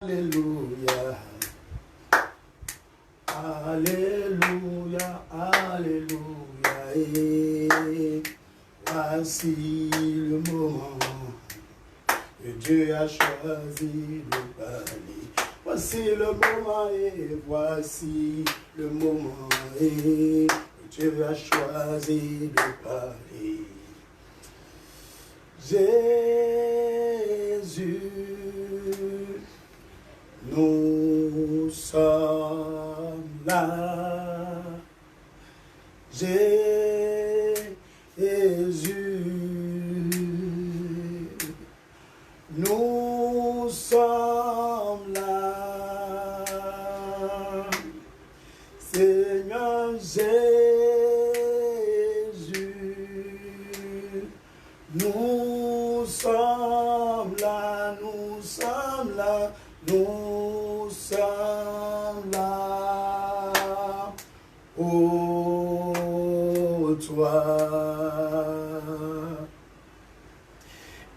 Alléluia, Alléluia, Alléluia. Et voici le moment que Dieu a choisi de parler. Voici le moment et voici le moment et Dieu a choisi de parler. Jésus, nous sommes là. Jésus, nous sommes là. Seigneur Jésus, nous sommes là, nous sommes là, nous sommes là. Oh, toi,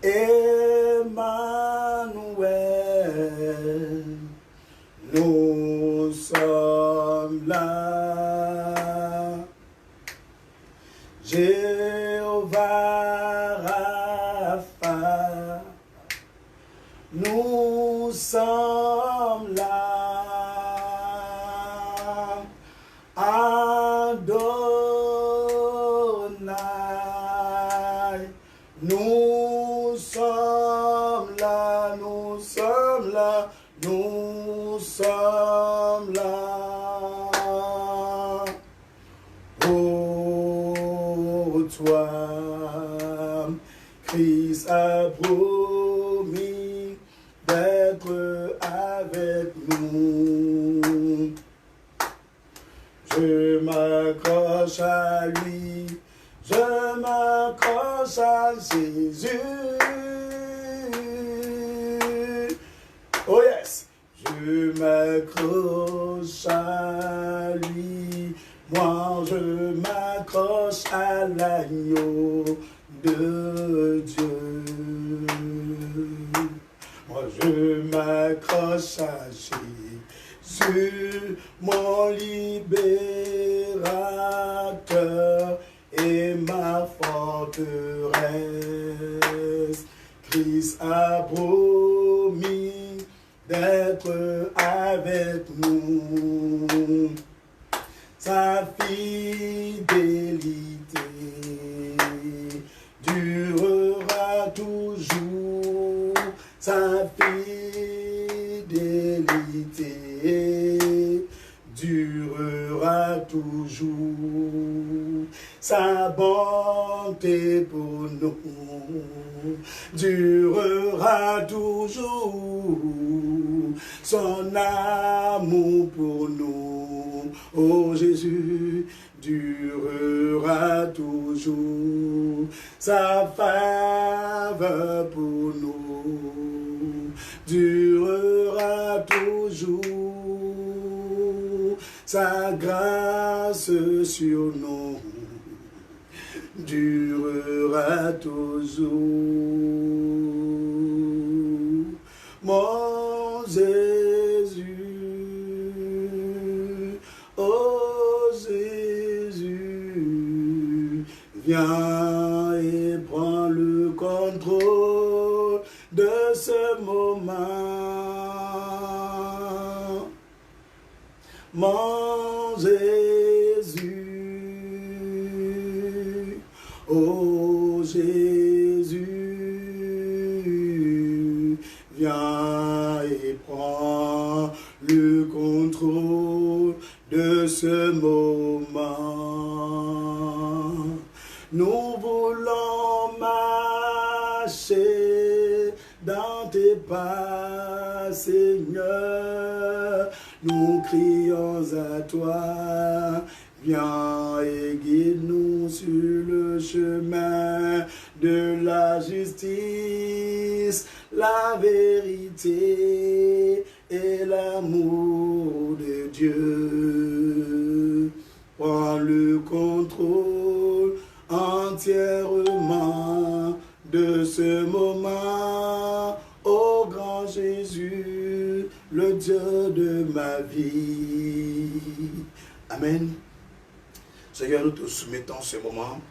Emmanuel, nous sommes là. Jéhovah Rapha, nous sommes là. Adonai, nous sommes là, nous sommes là, nous sommes là. Oh, toi, Christ a promis d'être avec nous. Je m'accroche à lui, je m'accroche à Jésus. Oh yes! Je m'accroche à lui, moi je m'accroche à l'agneau de Dieu. Moi je m'accroche à Jésus, mon libérateur et ma forteresse. Christ a promis d'être avec nous. Sa fidélité durera toujours. Sa fidélité durera toujours. Sa bonté pour nous durera toujours. Son amour pour nous, oh Jésus, durera toujours. Sa faveur pour nous durera toujours. Sa grâce sur nous durera toujours. Mon Jésus, oh Jésus, viens et prends le contrôle de ce moment. Mon Jésus, oh Jésus, viens et prends le contrôle de ce moment. Nous voulons marcher dans tes pas, Seigneur. Nous crions à toi, viens et guide-nous sur le chemin de la justice, la vérité et l'amour de Dieu. Prends le contrôle entièrement de ce moment, ô grand Jésus, le Dieu de ma vie. Amen. Seigneur, nous te soumettons ce moment,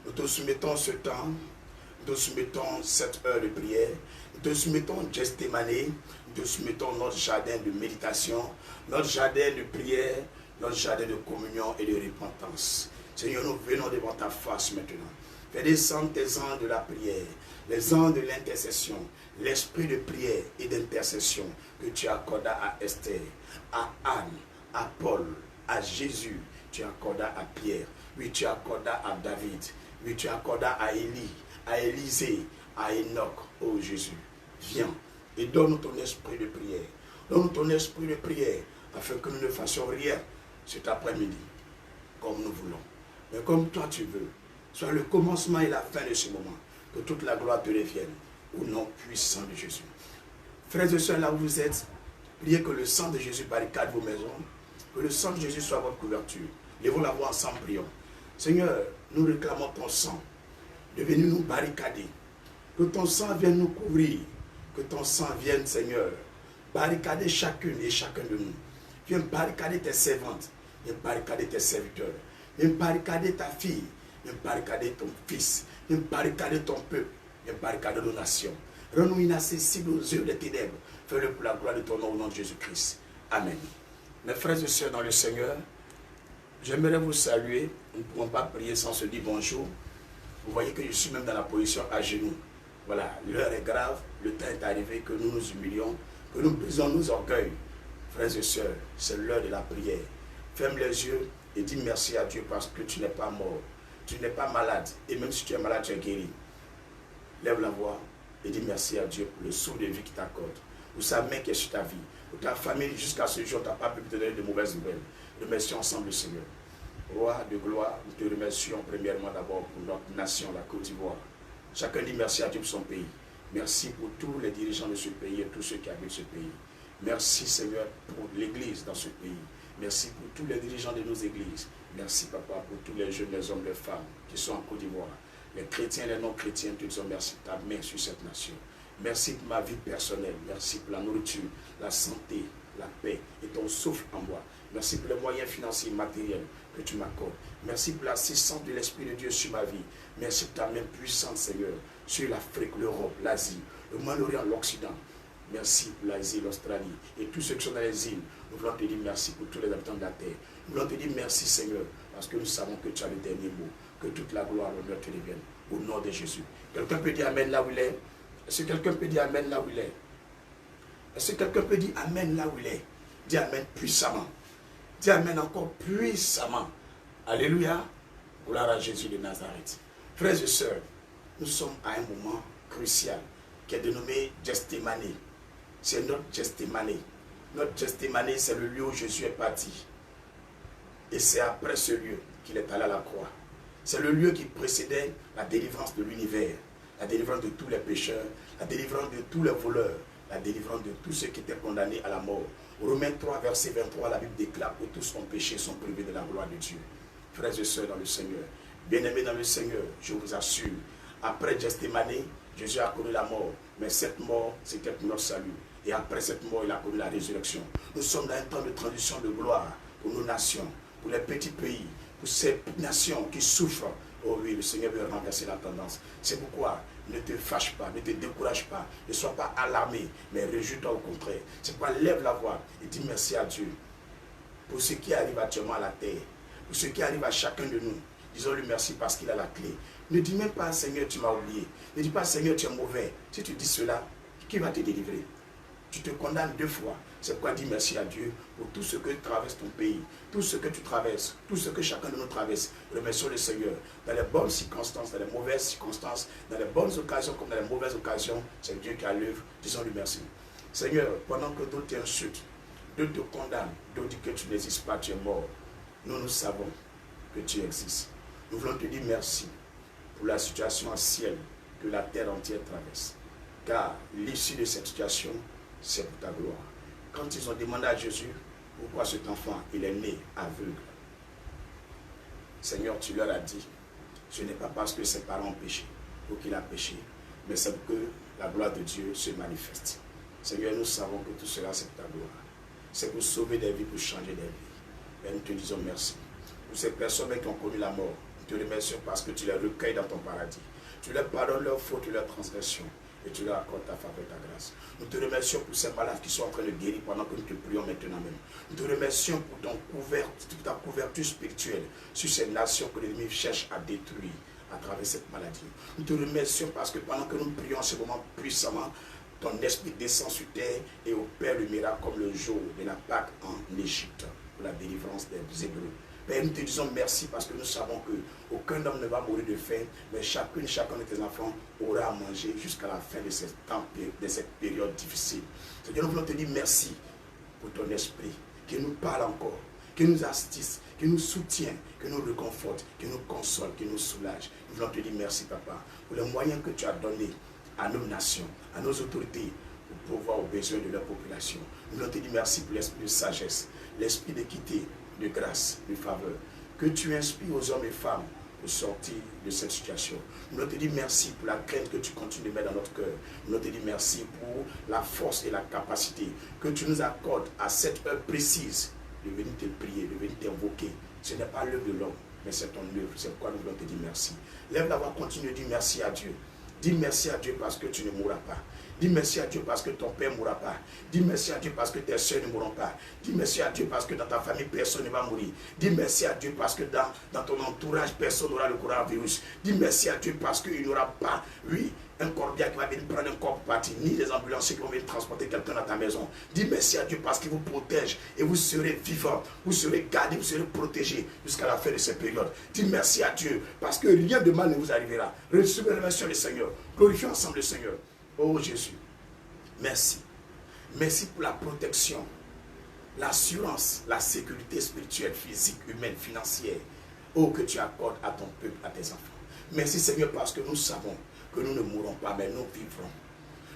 nous te soumettons ce temps, nous te soumettons cette heure de prière, nous te soumettons Gethsémane, nous te soumettons notre jardin de méditation, notre jardin de prière, notre jardin de communion et de repentance. Seigneur, nous venons devant ta face maintenant. Fais descendre tes anges de la prière, les anges de l'intercession, l'esprit de prière et d'intercession que tu accordas à Esther, à Anne, à Paul, à Jésus, tu accordas à Pierre, oui, tu accordas à David, oui, tu accordas à Élie, à Élisée, à Enoch, oh Jésus. Viens et donne-nous ton esprit de prière. Donne-nous ton esprit de prière afin que nous ne fassions rien cet après-midi comme nous voulons. Mais comme toi tu veux, soit le commencement et la fin de ce moment, que toute la gloire te revienne au nom puissant de Jésus. Frères et sœurs, là où vous êtes, priez que le sang de Jésus barricade vos maisons, que le sang de Jésus soit votre couverture. Levons la voix ensemble, prions. Seigneur, nous réclamons ton sang de venir nous barricader. Que ton sang vienne nous couvrir. Que ton sang vienne, Seigneur, barricader chacune et chacun de nous. Viens barricader tes servantes. Viens barricader tes serviteurs. Viens barricader ta fille. Viens barricader ton fils. Viens barricader ton peuple. Viens barricader nos nations. Rends-nous inaccessibles aux yeux des ténèbres. Fais-le pour la gloire de ton nom au nom de Jésus-Christ. Amen. Mes frères et sœurs dans le Seigneur, j'aimerais vous saluer. Nous ne pouvons pas prier sans se dire bonjour. Vous voyez que je suis même dans la position à genoux. Voilà, l'heure est grave, le temps est arrivé que nous nous humilions, que nous brisons nos orgueils. Frères et sœurs, c'est l'heure de la prière. Ferme les yeux et dis merci à Dieu parce que tu n'es pas mort. Tu n'es pas malade. Et même si tu es malade, tu es guéri. Lève la voix et dis merci à Dieu pour le souffle de vie qu'il t'accorde. Pour sa main qui est sur ta vie. Pour ta famille, jusqu'à ce jour, tu n'as pas pu te donner de mauvaises nouvelles. Remercions ensemble le Seigneur. Roi de gloire, nous te remercions premièrement d'abord pour notre nation, la Côte d'Ivoire. Chacun dit merci à Dieu pour son pays. Merci pour tous les dirigeants de ce pays et tous ceux qui habitent ce pays. Merci Seigneur pour l'église dans ce pays. Merci pour tous les dirigeants de nos églises. Merci Papa pour tous les jeunes, les hommes, les femmes qui sont en Côte d'Ivoire. Les chrétiens, les non-chrétiens, te disons merci pour ta main sur cette nation. Merci pour ma vie personnelle. Merci pour la nourriture, la santé, la paix et ton souffle en moi. Merci pour les moyens financiers et matériels que tu m'accordes. Merci pour l'assistance de l'Esprit de Dieu sur ma vie. Merci pour ta main puissante, Seigneur, sur l'Afrique, l'Europe, l'Asie, le Moyen-Orient, l'Occident. Merci pour l'Asie, l'Australie et tous ceux qui sont dans les îles. Nous voulons te dire merci pour tous les habitants de la terre. Nous voulons te dire merci, Seigneur, parce que nous savons que tu as le dernier mot. Que toute la gloire et l'honneur te revienne. Au nom de Jésus. Quelqu'un peut dire Amen là où il est? Est-ce que quelqu'un peut dire Amen là où il est? Est-ce que quelqu'un peut dire Amen là où il est? Dis Amen puissamment. Dis Amen encore puissamment. Alléluia. Gloire à Jésus de Nazareth. Frères et sœurs, nous sommes à un moment crucial qui est dénommé Gethsémane. C'est notre Gethsémane. Notre Gethsémane, c'est le lieu où Jésus est parti. Et c'est après ce lieu qu'il est allé à la croix. C'est le lieu qui précédait la délivrance de l'univers, la délivrance de tous les pécheurs, la délivrance de tous les voleurs, la délivrance de tous ceux qui étaient condamnés à la mort. Romains 3, verset 23, la Bible déclare que tous ont péché, sont privés de la gloire de Dieu. Frères et sœurs dans le Seigneur, bien-aimés dans le Seigneur, je vous assure, après Gethsémane, Jésus a connu la mort, mais cette mort, c'était pour notre salut. Et après cette mort, il a connu la résurrection. Nous sommes dans un temps de transition de gloire pour nos nations, pour les petits pays, pour ces nations qui souffrent. Oh oui, le Seigneur veut renverser la tendance. C'est pourquoi ne te fâche pas, ne te décourage pas, ne sois pas alarmé, mais réjouis-toi au contraire. C'est pourquoi lève la voix et dis merci à Dieu pour ce qui arrive actuellement à la terre, pour ce qui arrive à chacun de nous. Disons-lui merci parce qu'il a la clé. Ne dis même pas Seigneur, tu m'as oublié. Ne dis pas Seigneur, tu es mauvais. Si tu dis cela, qui va te délivrer? Tu te condamnes deux fois. C'est pourquoi dis merci à Dieu pour tout ce que traverse ton pays, tout ce que tu traverses, tout ce que chacun de nous traverse. Remercions le Seigneur. Dans les bonnes circonstances, dans les mauvaises circonstances, dans les bonnes occasions comme dans les mauvaises occasions, c'est Dieu qui a l'œuvre. Disons-lui merci. Seigneur, pendant que d'autres t'insultent, d'autres te condamnent, d'autres disent que tu n'existes pas, tu es mort, nous savons que tu existes. Nous voulons te dire merci pour la situation ancienne que la terre entière traverse. Car l'issue de cette situation, c'est pour ta gloire. Quand ils ont demandé à Jésus pourquoi cet enfant, il est né aveugle, Seigneur, tu leur as dit, ce n'est pas parce que ses parents ont péché ou qu'il a péché, mais c'est pour que la gloire de Dieu se manifeste. Seigneur, nous savons que tout cela, c'est ta gloire. C'est pour sauver des vies, pour changer des vies. Et nous te disons merci. Pour ces personnes qui ont connu la mort, nous te remercions parce que tu les recueilles dans ton paradis. Tu leur pardonnes leurs fautes et leurs transgressions. Et tu leur accordes ta faveur et ta grâce. Nous te remercions pour ces malades qui sont en train de guérir pendant que nous te prions maintenant même. Nous te remercions pour ta couverture spirituelle sur ces nations que l'ennemi cherche à détruire à travers cette maladie. Nous te remercions parce que pendant que nous prions en ce moment puissamment, ton esprit descend sur terre et opère le miracle comme le jour de la Pâque en Égypte pour la délivrance des Hébreux. Père, nous te disons merci parce que nous savons qu'aucun homme ne va mourir de faim, mais chacun de tes enfants aura à manger jusqu'à la fin de cette période difficile. Seigneur, nous voulons te dire merci pour ton esprit qui nous parle encore, qui nous assiste, qui nous soutient, qui nous réconforte, qui nous console, qui nous soulage. Nous voulons te dire merci, Papa, pour les moyens que tu as donnés à nos nations, à nos autorités, pour pouvoir aux besoins de leur population. Nous voulons te dire merci pour l'esprit de sagesse, l'esprit d'équité, de grâce, de faveur, que tu inspires aux hommes et femmes pour sortir de cette situation. Nous voulons te dire merci pour la crainte que tu continues de mettre dans notre cœur. Nous voulons te dire merci pour la force et la capacité que tu nous accordes à cette heure précise de venir te prier, de venir t'invoquer. Ce n'est pas l'œuvre de l'homme, mais c'est ton œuvre. C'est pourquoi nous voulons te dire merci. Lève la voix, continue de dire merci à Dieu. Dis merci à Dieu parce que tu ne mourras pas. Dis merci à Dieu parce que ton père ne mourra pas. Dis merci à Dieu parce que tes soeurs ne mourront pas. Dis merci à Dieu parce que dans ta famille, personne ne va mourir. Dis merci à Dieu parce que dans ton entourage, personne n'aura le coronavirus. Dis merci à Dieu parce qu'il n'y aura pas, un corbillard qui va venir prendre un corps pour partir, ni les ambulanciers qui vont venir transporter quelqu'un dans ta maison. Dis merci à Dieu parce qu'il vous protège et vous serez vivants, vous serez gardés, vous serez protégés jusqu'à la fin de cette période. Dis merci à Dieu parce que rien de mal ne vous arrivera. Recevez la révélation du Seigneur. Glorifions ensemble le Seigneur. Oh Jésus, merci. Merci pour la protection, l'assurance, la sécurité spirituelle, physique, humaine, financière. Oh, que tu accordes à ton peuple, à tes enfants. Merci Seigneur parce que nous savons que nous ne mourrons pas, mais nous vivrons.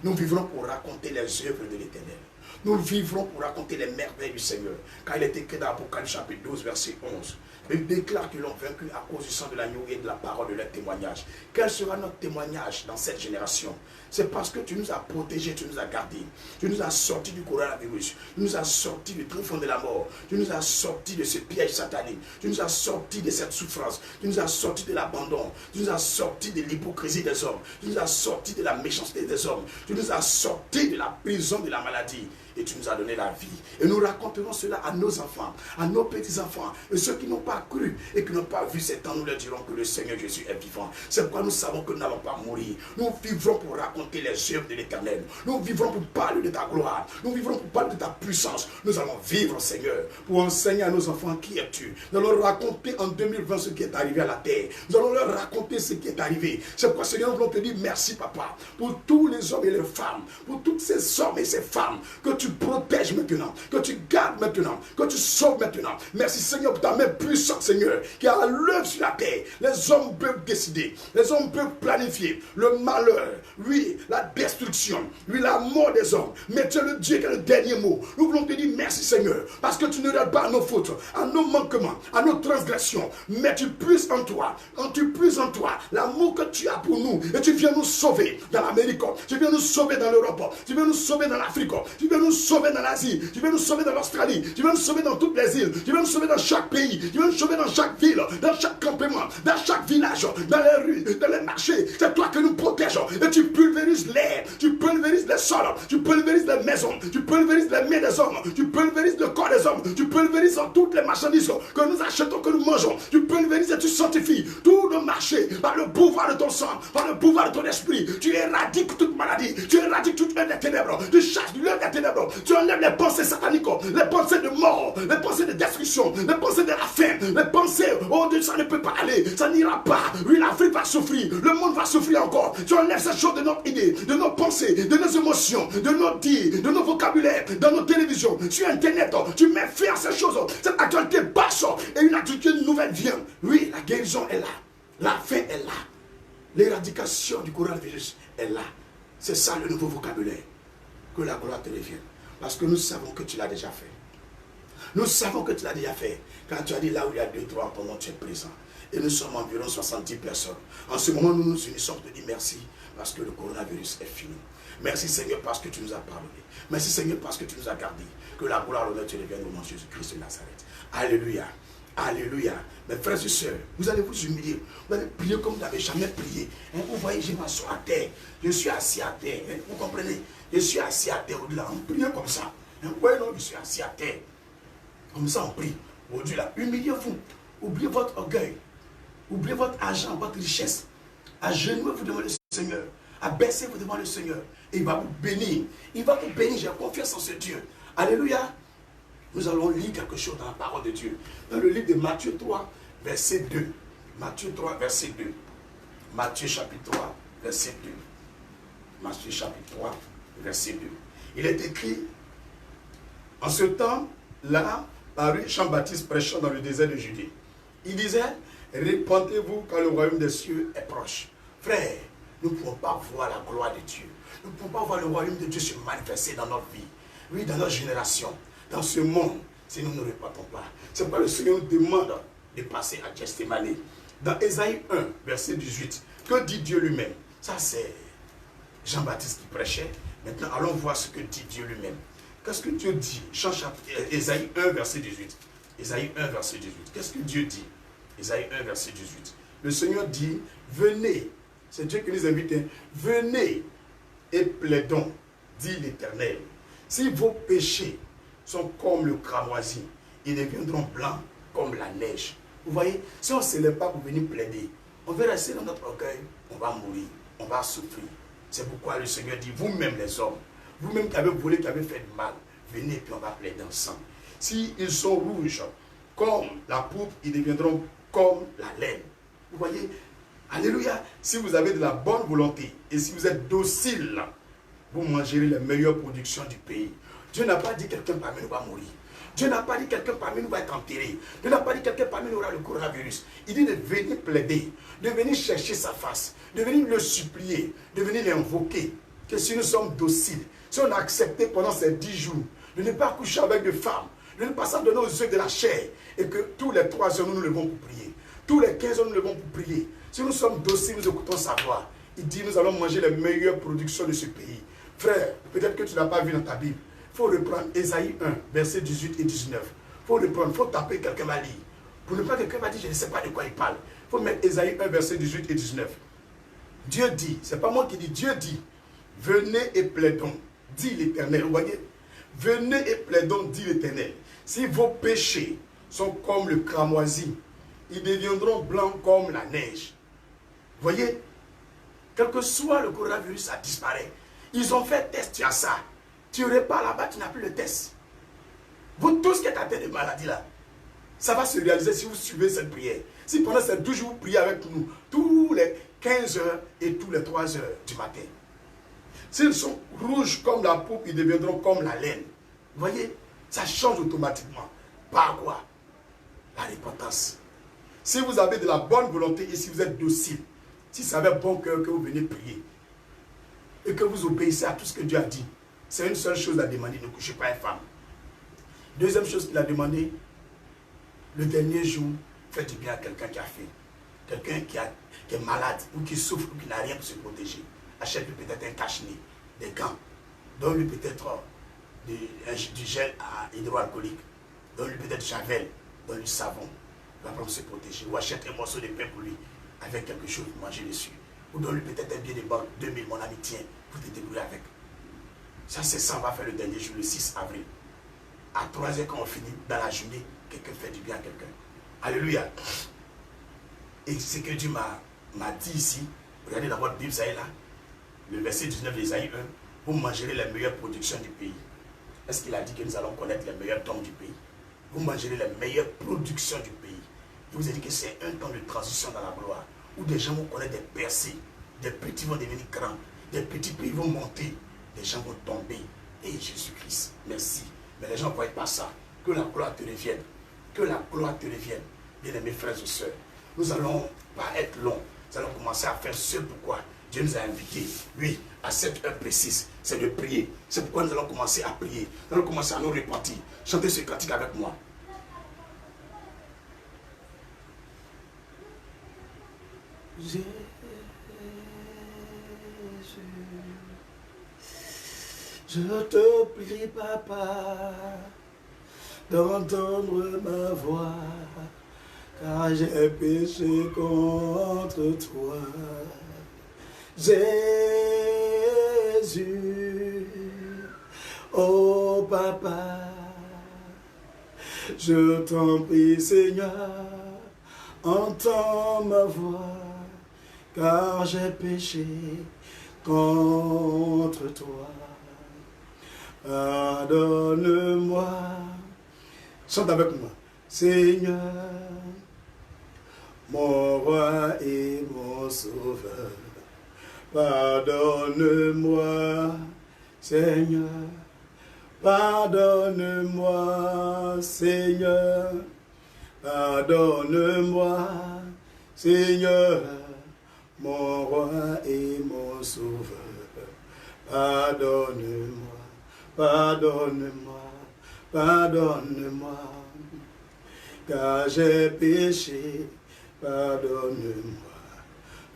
Nous vivrons pour raconter les œuvres de l'Éternel. Nous vivrons pour raconter les merveilles du Seigneur. Car il est écrit dans Apocalypse chapitre 12, verset 11. Il déclare qu'ils l'ont vaincu à cause du sang de l'agneau et de la parole de leur témoignage. Quel sera notre témoignage dans cette génération? C'est parce que tu nous as protégés, tu nous as gardés. Tu nous as sortis du coronavirus. Tu nous as sortis du tréfonds de la mort. Tu nous as sortis de ce piège satanique. Tu nous as sortis de cette souffrance. Tu nous as sortis de l'abandon. Tu nous as sortis de l'hypocrisie des hommes. Tu nous as sortis de la méchanceté des hommes. Tu nous as sortis de la prison de la maladie. Et tu nous as donné la vie. Et nous raconterons cela à nos enfants, à nos petits-enfants, et ceux qui n'ont pas cru et qui n'ont pas vu ces temps, nous leur dirons que le Seigneur Jésus est vivant. C'est pourquoi nous savons que nous n'allons pas mourir. Nous vivrons pour raconter les œuvres de l'Éternel. Nous vivrons pour parler de ta gloire. Nous vivrons pour parler de ta puissance. Nous allons vivre, Seigneur, pour enseigner à nos enfants qui es-tu. Nous allons leur raconter en 2020 ce qui est arrivé à la terre. Nous allons leur raconter ce qui est arrivé. C'est pourquoi, Seigneur, nous voulons te dire merci, Papa, pour tous les hommes et les femmes, pour toutes ces hommes et ces femmes que tu protèges maintenant, que tu gardes maintenant, que tu sauves maintenant. Merci Seigneur pour ta main puissante, Seigneur, qui a l'œuvre sur la terre. Les hommes peuvent décider, les hommes peuvent planifier le malheur, oui, la destruction, oui, la mort des hommes. Mais tu es le Dieu qui a le dernier mot. Nous voulons te dire merci Seigneur, parce que tu ne regardes pas à nos fautes, à nos manquements, à nos transgressions, mais tu puisses en toi, quand tu puisses en toi l'amour que tu as pour nous, et tu viens nous sauver dans l'Amérique, tu viens nous sauver dans l'Europe, tu viens nous sauver dans l'Afrique, tu viens nous sauver dans l'Asie, tu viens nous sauver dans l'Australie, tu viens nous sauver dans toutes les îles, tu viens nous sauver dans chaque pays, tu viens nous sauver dans chaque ville, dans chaque campement, dans chaque village, dans les rues, dans les marchés. C'est toi que nous protégeons et tu pulvérises l'air, tu pulvérises les sols, tu pulvérises les maisons, tu pulvérises les mains des hommes, tu pulvérises le corps des hommes, tu pulvérises toutes les marchandises que nous achetons, que nous mangeons, tu pulvérises et tu sanctifies tous nos marchés par le pouvoir de ton sang, par le pouvoir de ton esprit. Tu éradiques toute maladie, tu éradiques toute œuvre des ténèbres, tu chasses l'œuvre des ténèbres, tu enlèves les pensées sataniques, les pensées de mort, les pensées de destruction, les pensées de la faim, les pensées, oh Dieu, ça ne peut pas aller, ça n'ira pas. Oui, l'Afrique va souffrir, le monde va souffrir encore. Tu enlèves ces choses de notre idée, de nos pensées, de nos émotions, de nos dires, de nos vocabulaires, dans nos télévisions, sur Internet. Tu mets fin à ces choses. Cette actualité passe et une actualité nouvelle vient. Oui, la guérison est là, la fin est là, l'éradication du coronavirus est là. C'est ça le nouveau vocabulaire. Que la gloire te revienne. Parce que nous savons que tu l'as déjà fait. Nous savons que tu l'as déjà fait. Quand tu as dit là où il y a 2, 3 en ton nom, tu es présent. et nous sommes environ 70 personnes. En ce moment, nous nous unissons pour te dire merci parce que le coronavirus est fini. Merci Seigneur parce que tu nous as pardonné. Merci Seigneur parce que tu nous as gardés. Que la gloire et l'honneur te reviennent au nom de Jésus-Christ de Nazareth. Alléluia. Alléluia. Mes frères et sœurs, vous allez vous humilier. Vous allez prier comme vous n'avez jamais prié. Vous voyez, je m'assois à terre. Je suis assis à terre. Vous comprenez? Je suis assis à terre au-delà. On prie comme ça. Vous voyez, non, je suis assis à terre. Comme ça, on prie. Au-delà, humiliez-vous. Oubliez votre orgueil. Oubliez votre argent, votre richesse. Agenouillez-vous devant le Seigneur. Abaissez-vous devant le Seigneur. Et il va vous bénir. Il va vous bénir. J'ai confiance en ce Dieu. Alléluia. Nous allons lire quelque chose dans la parole de Dieu. Dans le livre de Matthieu 3, verset 2. Matthieu 3, verset 2. Matthieu chapitre 3, verset 2. Matthieu chapitre 3, verset 2. Il est écrit, en ce temps-là, parut Jean-Baptiste prêchant dans le désert de Judée. Il disait, répentez-vous car le royaume des cieux est proche. Frère, nous ne pouvons pas voir la gloire de Dieu. Nous ne pouvons pas voir le royaume de Dieu se manifester dans notre vie. Oui, dans notre génération, dans ce monde, si nous ne répentons pas. C'est pourquoi le Seigneur nous demande de passer à Gethsémani. Dans Ésaïe 1, verset 18, que dit Dieu lui-même? Ça, c'est Jean-Baptiste qui prêchait. Maintenant, allons voir ce que dit Dieu lui-même. Qu'est-ce que Dieu dit? Ésaïe 1, verset 18. Ésaïe 1, verset 18. Qu'est-ce que Dieu dit? Ésaïe 1, verset 18. Le Seigneur dit, venez, c'est Dieu qui nous invite, venez et plaidons, dit l'Éternel. Si vos péchés sont comme le cramoisi, ils deviendront blancs comme la neige. Vous voyez, si on ne se lève pas pour venir plaider, on va rester dans notre orgueil, on va mourir, on va souffrir. C'est pourquoi le Seigneur dit, vous-même les hommes, vous-même qui avez volé, qui avez fait du mal, venez et puis on va plaider ensemble. S'ils sont rouges comme la pourpre, ils deviendront comme la laine. Vous voyez, alléluia, si vous avez de la bonne volonté et si vous êtes docile, vous mangerez les meilleures productions du pays. Dieu n'a pas dit que quelqu'un parmi nous va mourir. Dieu n'a pas dit que quelqu'un parmi nous va être enterré. Dieu n'a pas dit que quelqu'un parmi nous aura le coronavirus. Il dit de venir plaider, de venir chercher sa face, de venir le supplier, de venir l'invoquer. Que si nous sommes dociles, si on a accepté pendant ces 10 jours de ne pas coucher avec des femmes, de ne pas s'en donner aux yeux de la chair, et que tous les 3 heures nous nous levons pour prier, tous les 15 heures nous nous levons pour prier. Si nous sommes dociles, nous écoutons sa voix. Il dit nous allons manger les meilleures productions de ce pays. Frère, peut-être que tu n'as pas vu dans ta Bible. Il faut reprendre Ésaïe 1, versets 18 et 19. Il faut reprendre, il faut taper, quelqu'un va lire. Pour ne pas que quelqu'un va dire, je ne sais pas de quoi il parle. Il faut mettre Ésaïe 1, verset 18 et 19. Dieu dit, c'est pas moi qui dis, Dieu dit, venez et plaidons, dit l'Éternel. Vous voyez? Venez et plaidons, dit l'Éternel. Si vos péchés sont comme le cramoisi, ils deviendront blancs comme la neige. Vous voyez? Quel que soit le coronavirus, ça disparaît. Ils ont fait test, tu as ça. Tu repars là-bas, tu n'as plus le test. Vous tous qui êtes atteints de maladie là, ça va se réaliser si vous suivez cette prière. Si pendant ces 12 jours, vous priez avec nous, tous les 15 heures et tous les 3 heures du matin. S'ils sont rouges comme la pourpre, ils deviendront comme la laine. Vous voyez, ça change automatiquement. Par quoi? La repentance. Si vous avez de la bonne volonté et si vous êtes docile, si c'est avec bon cœur que vous venez prier, et que vous obéissez à tout ce que Dieu a dit, c'est une seule chose à demander, ne couchez pas une femme. Deuxième chose qu'il a demandé, le dernier jour, faites du bien à quelqu'un qui a faim, quelqu'un qui est malade, ou qui souffre, ou qui n'a rien pour se protéger. Achète-lui peut-être un cache-nez, des gants, donne-lui peut-être du gel hydroalcoolique, donne-lui peut-être javel, donne-lui savon, il va pour se protéger. Ou achète un morceau de pain pour lui, avec quelque chose pour manger dessus. Ou donne-lui peut-être un billet de banque, 2000, mon ami, tiens, pour te débrouiller avec. Ça, c'est ça, on va faire le dernier jour, le 6 avril. À 3 h, quand on finit, dans la journée, quelqu'un fait du bien à quelqu'un. Alléluia. Et ce que Dieu m'a dit ici, regardez dans votre Bible, ça est là, le verset 19 d'Ésaïe 1, vous mangerez les meilleures productions du pays. Est-ce qu'il a dit que nous allons connaître les meilleurs temps du pays? Vous mangerez les meilleures productions du pays. Il vous a dit que c'est un temps de transition dans la gloire, où des gens vont connaître des percées, des petits vont devenir grands, des petits pays vont monter, des gens vont tomber. Et Jésus-Christ, merci. Mais les gens ne voient pas ça. Que la gloire te revienne. Que la gloire te revienne. Bien-aimés frères et sœurs, nous n'allons pas être longs. Nous allons commencer à faire ce pourquoi Dieu nous a invités. Oui, à cette heure précise, c'est de prier. C'est pourquoi nous allons commencer à prier. Nous allons commencer à nous repentir. Chantez ce cantique avec moi. Jésus, je te prie, papa, d'entendre ma voix, car j'ai péché contre toi. Jésus, oh papa, je t'en prie, Seigneur, entends ma voix, car j'ai péché contre toi. Pardonne-moi. Chante avec moi. Seigneur, mon roi et mon sauveur, pardonne-moi, Seigneur, pardonne-moi, Seigneur, pardonne-moi, Seigneur, mon roi et mon sauveur, pardonne-moi, pardonne-moi, pardonne-moi, car j'ai péché, pardonne-moi,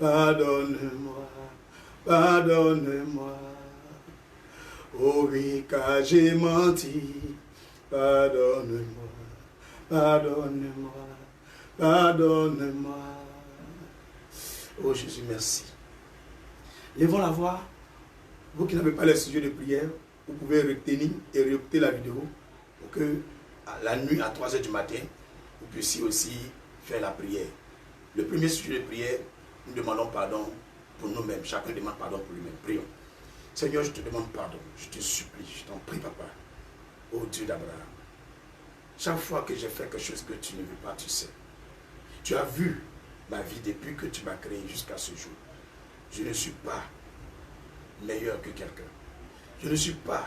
pardonne-moi, pardonne-moi. Oh oui, car j'ai menti, pardonne-moi, pardonne-moi, pardonne-moi. Oh Jésus, merci. Levons la voix. Vous qui n'avez pas les sujets de prière, vous pouvez retenir et réécouter la vidéo pour que à la nuit à 3 h du matin, vous puissiez aussi faire la prière. Le premier sujet de prière, nous demandons pardon pour nous-mêmes. Chacun demande pardon pour lui-même. Prions. Seigneur, je te demande pardon. Je te supplie, je t'en prie, papa. Ô Dieu d'Abraham. Chaque fois que j'ai fait quelque chose que tu ne veux pas, tu sais. Tu as vu ma vie depuis que tu m'as créé jusqu'à ce jour. Je ne suis pas meilleur que quelqu'un. Je ne suis pas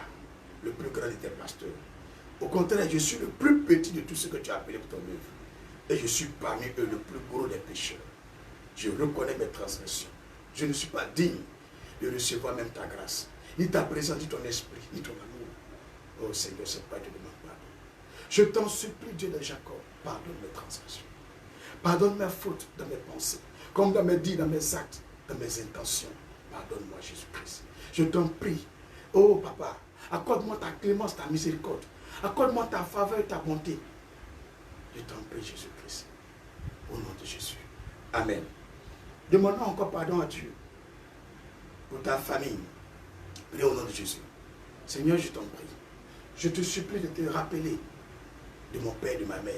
le plus grand de tes pasteurs. Au contraire, je suis le plus petit de tous ceux que tu as appelés pour ton œuvre. Et je suis parmi eux le plus gros des pécheurs. Je reconnais mes transgressions. Je ne suis pas digne de recevoir même ta grâce, ni ta présence, ni ton esprit, ni ton amour. Oh Seigneur, c'est pas de demande pardon. Je t'en supplie, Dieu de Jacob, pardonne mes transgressions. Pardonne mes fautes dans mes pensées, comme dans mes dits, dans mes actes, dans mes intentions. Pardonne-moi, Jésus-Christ. Je t'en prie. Oh papa, accorde-moi ta clémence, ta miséricorde. Accorde-moi ta faveur et ta bonté. Je t'en prie, Jésus-Christ. Au nom de Jésus. Amen. Demandons encore pardon à Dieu pour ta famille. Prie au nom de Jésus. Seigneur, je t'en prie. Je te supplie de te rappeler de mon père, de ma mère,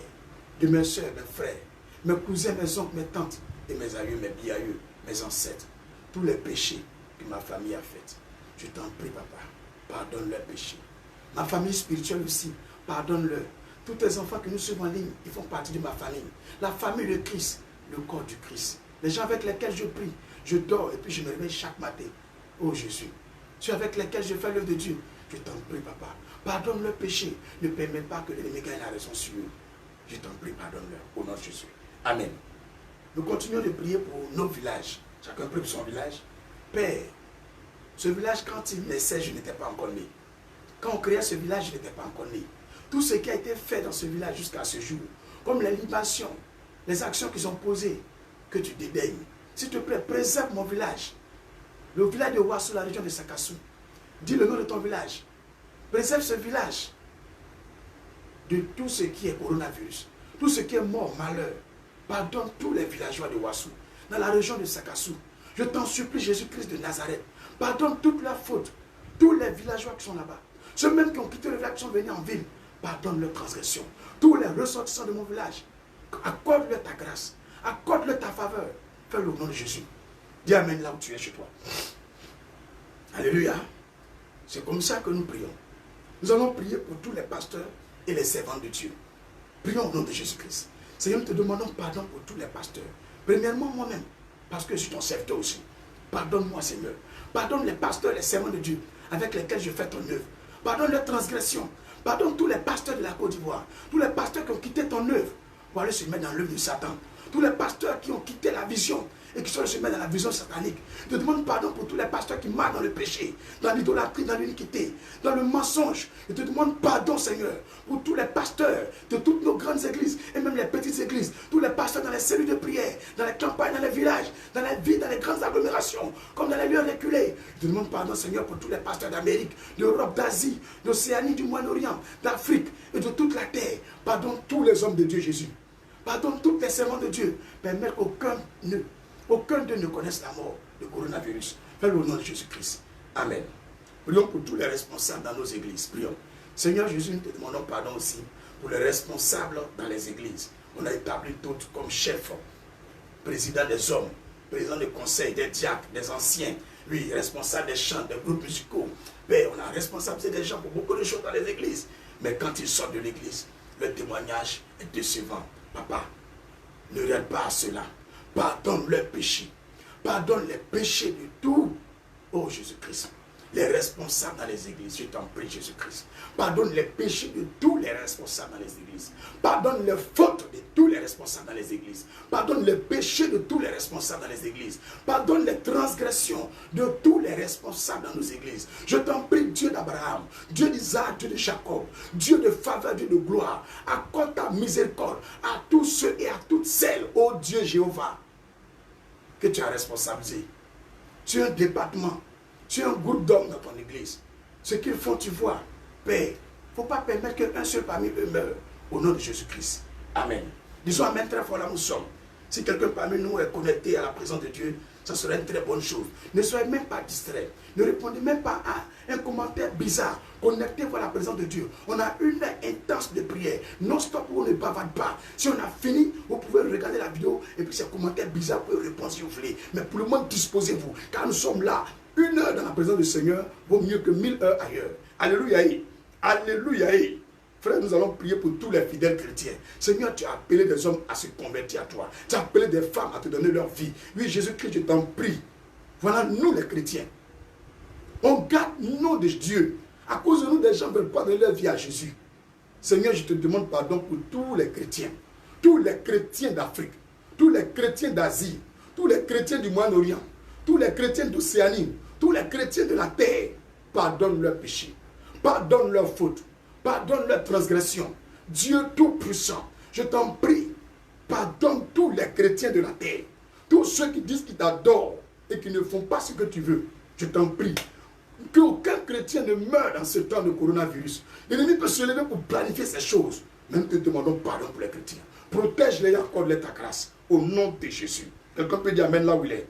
de mes soeurs, mes frères, mes cousins, mes oncles, mes tantes, et mes aïeux, mes biaïeux, mes ancêtres. Tous les péchés que ma famille a faits. Je t'en prie, papa. Pardonne leurs péchés. Ma famille spirituelle aussi, pardonne-leur. Tous tes enfants que nous suivons en ligne, ils font partie de ma famille. La famille de Christ, le corps du Christ. Les gens avec lesquels je prie, je dors et puis je me réveille chaque matin. Oh Jésus, ceux avec lesquels je fais l'œuvre de Dieu, je t'en prie, papa. Pardonne leurs péchés. Ne permets pas que l'ennemi gagne la raison sur eux. Je t'en prie, pardonne-leur. Au nom de Jésus. Amen. Nous continuons de prier pour nos villages. Chacun prie pour son village. Père, ce village, quand il naissait, je n'étais pas encore né. Quand on créait ce village, je n'étais pas encore né. Tout ce qui a été fait dans ce village jusqu'à ce jour, comme les libations, les actions qu'ils ont posées, que tu dédaignes. S'il te plaît, préserve mon village. Le village de Ouassou, la région de Sakassou. Dis le nom de ton village. Préserve ce village de tout ce qui est coronavirus, tout ce qui est mort, malheur. Pardonne tous les villageois de Ouassou, dans la région de Sakassou. Je t'en supplie, Jésus-Christ de Nazareth. Pardonne toutes leurs fautes, tous les villageois qui sont là-bas. Ceux même qui ont quitté le village, qui sont venus en ville, pardonne leurs transgressions. Tous les ressortissants de mon village, accorde-leur ta grâce, accorde-leur ta faveur. Fais-le au nom de Jésus. Dis Amen là où tu es chez toi. Alléluia. C'est comme ça que nous prions. Nous allons prier pour tous les pasteurs et les servants de Dieu. Prions au nom de Jésus-Christ. Seigneur, nous te demandons pardon pour tous les pasteurs. Premièrement, moi-même, parce que je suis ton serviteur aussi. Pardonne-moi, Seigneur. Pardonne les pasteurs et les servants de Dieu avec lesquels je fais ton œuvre. Pardonne leurs transgressions. Pardonne tous les pasteurs de la Côte d'Ivoire. Tous les pasteurs qui ont quitté ton œuvre pour aller se mettre dans l'œuvre de Satan. tous les pasteurs qui ont quitté la vision et qui sont restés dans la vision satanique. Je te demande pardon pour tous les pasteurs qui marchent dans le péché, dans l'idolâtrie, dans l'iniquité, dans le mensonge. Je te demande pardon, Seigneur, pour tous les pasteurs de toutes nos grandes églises et même les petites églises, tous les pasteurs dans les cellules de prière, dans les campagnes, dans les villages, dans les villes, dans les grandes agglomérations, comme dans les lieux reculés. Je te demande pardon, Seigneur, pour tous les pasteurs d'Amérique, d'Europe, d'Asie, d'Océanie, du Moyen-Orient, d'Afrique et de toute la terre. Pardonne tous les hommes de Dieu, Jésus. Pardonne tous les servants de Dieu. Permets qu'aucun d'eux ne connaisse la mort du coronavirus. Fais-le au nom de Jésus-Christ. Amen. Prions pour tous les responsables dans nos églises. Prions. Seigneur Jésus, nous te demandons pardon aussi pour les responsables dans les églises. On a établi toutes comme chefs, président des hommes, président des conseils, des diacres, des anciens, oui, responsable des chants, des groupes musicaux. Père, on a responsabilisé des gens pour beaucoup de choses dans les églises. Mais quand ils sortent de l'église, le témoignage est décevant. Papa, ne regarde pas à cela. Pardonne leurs péchés. Pardonne les péchés de tout. Oh Jésus-Christ. Les responsables dans les églises, je t'en prie Jésus-Christ. Pardonne les péchés de tous les responsables dans les églises. Pardonne les fautes de tous les responsables dans les églises. Pardonne les péchés de tous les responsables dans les églises. Pardonne les transgressions de tous les responsables dans nos églises. Je t'en prie, Dieu d'Abraham, Dieu d'Isaac, Dieu de Jacob, Dieu de faveur, Dieu de gloire. Accorde ta miséricorde à tous ceux et à toutes celles, ô Dieu Jéhovah, que tu as responsabilisé. Tu es un département. Tu es un groupe d'hommes dans ton église. Ce qu'ils font, tu vois. Père, il ne faut pas permettre qu'un seul parmi eux meure. Au nom de Jésus-Christ. Amen. Disons Amen très fort là où nous sommes. Si quelqu'un parmi nous est connecté à la présence de Dieu, ça serait une très bonne chose. Ne soyez même pas distrait. Ne répondez même pas à un commentaire bizarre. Connectez-vous à la présence de Dieu. On a une heure intense de prière. Non-stop où on ne bavarde pas. Si on a fini, vous pouvez regarder la vidéo et puis ces commentaires bizarres, vous pouvez répondre si vous voulez. Mais pour le moment, disposez-vous. Car nous sommes là. Une heure dans la présence du Seigneur vaut mieux que 1000 heures ailleurs. Alléluia. Alléluia. Frère, nous allons prier pour tous les fidèles chrétiens. Seigneur, tu as appelé des hommes à se convertir à toi. Tu as appelé des femmes à te donner leur vie. Oui, Jésus-Christ, je t'en prie. Voilà, nous les chrétiens. On garde le nom de Dieu. À cause de nous, des gens ne veulent pas donner leur vie à Jésus. Seigneur, je te demande pardon pour tous les chrétiens. Tous les chrétiens d'Afrique. Tous les chrétiens d'Asie. Tous les chrétiens du Moyen-Orient. Tous les chrétiens d'Océanie. Tous les chrétiens de la terre. Pardonne leurs péchés. Pardonne leurs fautes. Pardonne leurs transgressions. Dieu Tout-Puissant, je t'en prie, pardonne tous les chrétiens de la terre. Tous ceux qui disent qu'ils t'adorent et qui ne font pas ce que tu veux. Je t'en prie, qu'aucun chrétien ne meure dans ce temps de coronavirus. L'ennemi peut se lever pour planifier ces choses. Mais nous te demandons pardon pour les chrétiens. Protège-les et accorde-les ta grâce. Au nom de Jésus. Quelqu'un peut dire Amen là où il est.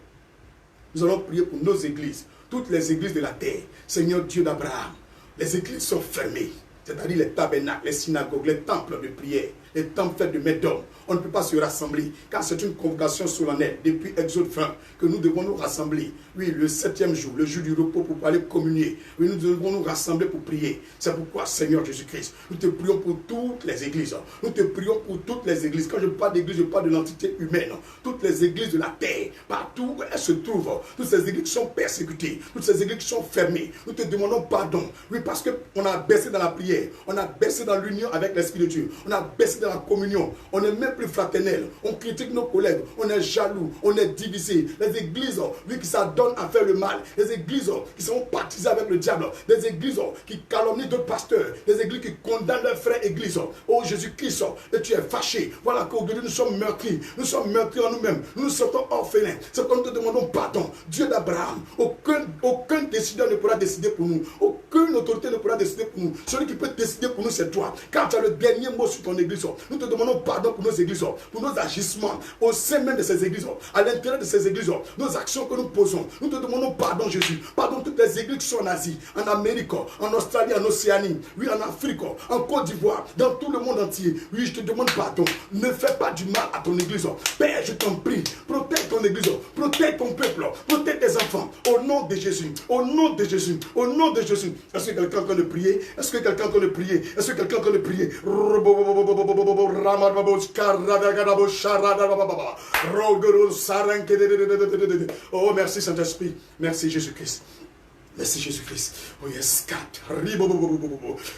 Nous allons prier pour nos églises. Toutes les églises de la terre. Seigneur Dieu d'Abraham. Les églises sont fermées. C'est-à-dire les tabernacles, les synagogues, les temples de prière, les temples faits de mains d'hommes. On ne peut pas se rassembler, car c'est une convocation solennelle depuis Exode 20 que nous devons nous rassembler. Oui, le 7e jour, le jour du repos pour aller communier. Oui, nous devons nous rassembler pour prier. C'est pourquoi, Seigneur Jésus-Christ, nous te prions pour toutes les églises. Nous te prions pour toutes les églises. Quand je parle d'église, je parle de l'entité humaine. Toutes les églises de la terre, partout où elles se trouvent, toutes ces églises qui sont persécutées, toutes ces églises qui sont fermées. Nous te demandons pardon. Oui, parce qu'on a baissé dans la prière. On a baissé dans l'union avec l'Esprit de Dieu. On a baissé dans la communion. On n'est même plus fraternel. On critique nos collègues. On est jaloux. On est divisé. Les églises, oui, qui s'adonnent à faire le mal. Les églises qui sont partisans avec le diable. Des églises qui calomnient d'autres pasteurs. Des églises qui condamnent leurs frères églises. Oh Jésus-Christ, et tu es fâché. Voilà qu'aujourd'hui nous sommes meurtris. Nous sommes meurtris en nous-mêmes. Nous nous sentons orphelins. C'est comme nous te demandons pardon. Dieu d'Abraham. Aucun décideur ne pourra décider pour nous. Aucune autorité ne pourra décider pour nous. Celui qui peut décider pour nous, c'est toi. Car tu as le dernier mot sur ton église. Nous te demandons pardon pour nos églises, pour nos agissements au sein même de ces églises, à l'intérieur de ces églises, nos actions que nous posons. Nous te demandons pardon, Jésus. Pardon toutes les églises qui sont en Asie, en Amérique, en Australie, en Océanie, oui, en Afrique, en Côte d'Ivoire, dans tout le monde entier. Oui, je te demande pardon. Ne fais pas du mal à ton église. Père, je t'en prie, protège ton église, protège ton peuple, protège tes enfants. Au nom de Jésus, au nom de Jésus, au nom de Jésus. Est-ce que quelqu'un est en train de prier? Est-ce que quelqu'un est en train de prier? Est-ce que quelqu'un est en train de prier? Oh, merci Saint-Esprit. Merci Jésus-Christ. Merci Jésus-Christ. Oh yes, 4.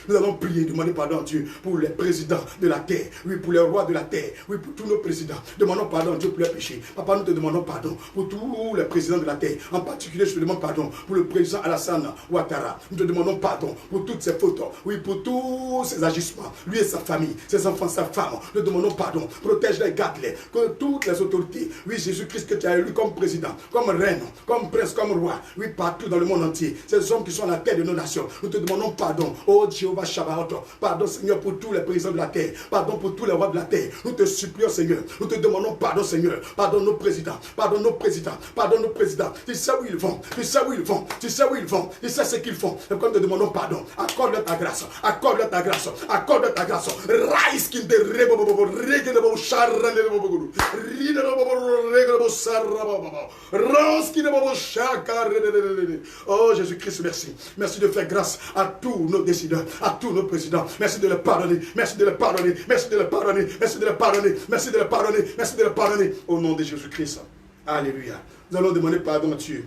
Nous allons prier, demander pardon à Dieu pour les présidents de la terre. Oui, pour les rois de la terre. Oui, pour tous nos présidents. Demandons pardon à Dieu pour leurs péchés. Papa, nous te demandons pardon pour tous les présidents de la terre. En particulier, je te demande pardon pour le président Alassane Ouattara. Nous te demandons pardon pour toutes ses fautes. Oui, pour tous ses agissements. Lui et sa famille, ses enfants, sa femme. Nous demandons pardon. Protège-les, garde-les. Que toutes les autorités, oui, Jésus-Christ que tu as élu comme président, comme reine, comme prince, comme roi, oui, partout dans le monde entier. Ces hommes qui sont à la tête de nos nations. Nous te demandons pardon. Oh Jéhovah Shabbat. Pardon Seigneur pour tous les présidents de la terre. Pardon pour tous les rois de la terre. Nous te supplions Seigneur. Nous te demandons pardon Seigneur. Pardonne nos présidents. Pardonne nos présidents. Pardonne nos présidents. Tu sais où ils vont. Tu sais où ils vont. Tu sais où ils vont. Tu sais ce qu'ils font. Et comme nous te demandons pardon. Accorde-leur ta grâce. Accorde-leur ta grâce. Accorde-leur ta grâce. Rise qui de rebo rego charra de bobo. Rina rego sarra bobo. Rance qui de bobo chaka. Oh Jésus-Christ, merci. Merci de faire grâce à tous nos décideurs, à tous nos présidents. Merci de les pardonner. Merci de les pardonner. Merci de les pardonner. Merci de les pardonner. Merci de les pardonner. Merci de les pardonner. Au nom de Jésus-Christ. Alléluia. Nous allons demander pardon à Dieu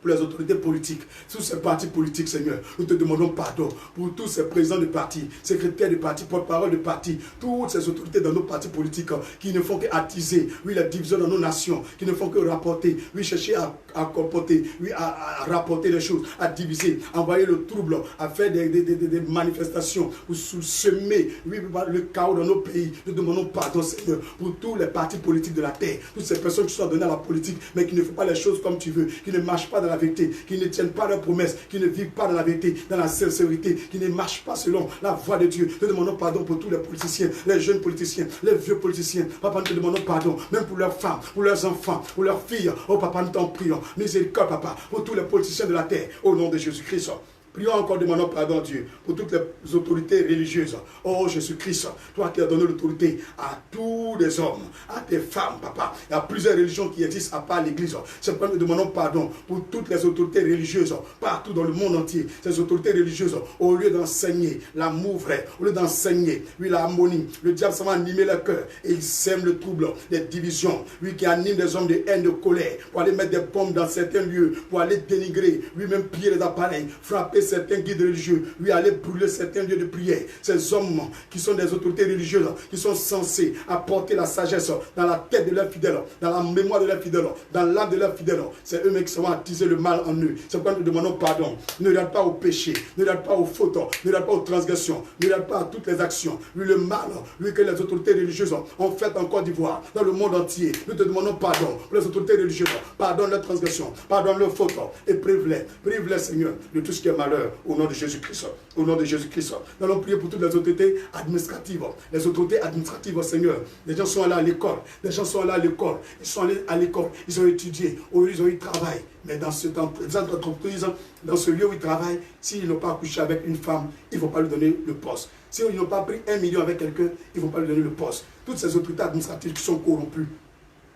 pour les autorités politiques, tous ces partis politiques, Seigneur. Nous te demandons pardon pour tous ces présidents de partis, secrétaires de partis, porte-parole de partis, toutes ces autorités dans nos partis politiques qui ne font qu'attiser, oui, la division dans nos nations, qui ne font que rapporter, oui, chercher à comporter, oui, à rapporter les choses, à diviser, envoyer le trouble, à faire des manifestations pour semer, oui, le chaos dans nos pays. Nous demandons pardon, Seigneur, pour tous les partis politiques de la terre, toutes ces personnes qui sont données à la politique, mais qui ne font pas les choses comme tu veux, qui ne marchent pas dans la vérité, qui ne tiennent pas leurs promesses, qui ne vivent pas dans la vérité, dans la sincérité, qui ne marchent pas selon la voie de Dieu. Nous demandons pardon pour tous les politiciens, les jeunes politiciens, les vieux politiciens. Papa, nous te demandons pardon, même pour leurs femmes, pour leurs enfants, pour leurs filles. Oh papa, nous t'en prions. Miséricorde, papa, pour tous les politiciens de la terre, au nom de Jésus-Christ. Prions encore, demandons pardon à Dieu pour toutes les autorités religieuses. Oh Jésus-Christ, toi qui as donné l'autorité à tous les hommes, à tes femmes, papa. Il y a plusieurs religions qui existent à part l'Église. C'est pourquoi nous demandons pardon pour toutes les autorités religieuses partout dans le monde entier. Ces autorités religieuses, au lieu d'enseigner l'amour vrai, au lieu d'enseigner, oui, l'harmonie, le diable s'en va animer leur cœur et il sème le trouble, les divisions, oui, qui anime des hommes de haine, de colère, pour aller mettre des bombes dans certains lieux, pour aller dénigrer, lui-même piller les appareils, frapper certains guides religieux, lui aller brûler certains lieux de prière. Ces hommes qui sont des autorités religieuses, qui sont censés apporter la sagesse dans la tête de leurs fidèles, dans la mémoire de leurs fidèles, dans l'âme de leurs fidèles, c'est eux-mêmes qui vont attiser le mal en eux. C'est pourquoi nous demandons pardon. Ne regarde pas au péché, ne regarde pas aux fautes, ne regarde pas aux transgressions, ne regarde pas à toutes les actions. Lui, le mal, lui, que les autorités religieuses ont fait en Côte d'Ivoire, dans le monde entier. Nous te demandons pardon pour les autorités religieuses. Pardonne leurs transgressions, pardonne leurs fautes et prive-les, Seigneur, de tout ce qui est malheur. Au nom de Jésus-Christ. Au nom de Jésus-Christ. Nous allons prier pour toutes les autorités administratives. Les autorités administratives, Seigneur. Les gens sont allés à l'école. Les gens sont allés à l'école. Ils sont allés à l'école. Ils ont étudié. Ils ont eu travail. Mais dans cette entreprise, dans ce lieu où ils travaillent, s'ils n'ont pas couché avec une femme, ils ne vont pas lui donner le poste. S'ils n'ont pas pris 1 million avec quelqu'un, ils ne vont pas lui donner le poste. Toutes ces autorités administratives qui sont corrompues,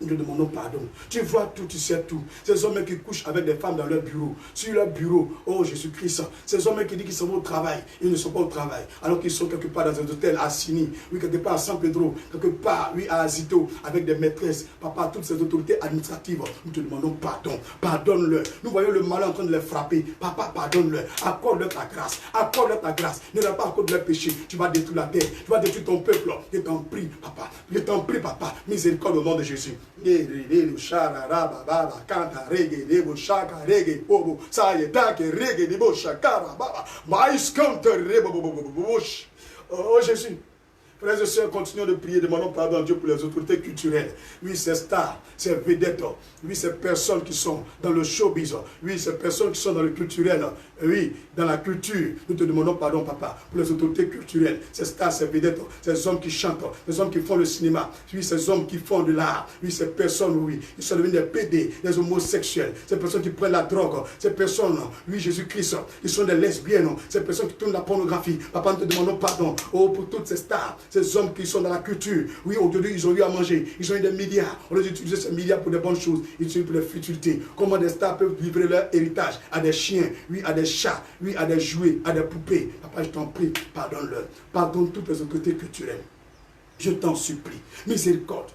nous te demandons pardon. Tu vois tout, tu sais tout. Ces hommes qui couchent avec des femmes dans leur bureau. Sur leur bureau, oh Jésus-Christ. Ces hommes qui disent qu'ils sont au travail. Ils ne sont pas au travail. Alors qu'ils sont quelque part dans un hôtel à Sini. Oui, quelque part à San Pedro. Quelque part, oui, à Azito. Avec des maîtresses. Papa, toutes ces autorités administratives. Nous te demandons pardon. Pardonne-leur. Nous voyons le mal en train de les frapper. Papa, pardonne-leur. Accorde-leur ta grâce. Accorde-leur ta grâce. Ne leur pas encore de leur péché. Tu vas détruire la terre. Tu vas détruire ton peuple. Je t'en prie, papa. Je t'en prie, papa. Miséricorde au nom de Jésus. Oh Jésus. Frères et sœurs, continuons de prier, demandons pardon à Dieu pour les autorités culturelles. Oui, ces stars, ces vedettes, oui, ces personnes qui sont dans le showbiz, oui, ces personnes qui sont dans le culturel, oui, dans la culture. Nous te demandons pardon, papa, pour les autorités culturelles, ces stars, ces vedettes, ces hommes qui chantent, ces hommes qui font le cinéma, oui, ces hommes qui font de l'art, oui, ces personnes, oui, ils sont devenus des PD, des homosexuels, ces personnes qui prennent la drogue, ces personnes, oui, Jésus-Christ, ils sont des lesbiennes, ces personnes qui tournent la pornographie. Papa, nous te demandons pardon, oh, pour toutes ces stars, ces hommes qui sont dans la culture. Oui, aujourd'hui, ils ont eu à manger. Ils ont eu des milliards. On les utilise ces milliards pour des bonnes choses. Ils utilisent pour les futilités. Comment des stars peuvent livrer leur héritage à des chiens, oui, à des chats, oui, à des jouets, à des poupées. Papa, je t'en prie, pardonne-leur. Pardonne toutes les autorités culturelles. Je t'en supplie. Miséricorde.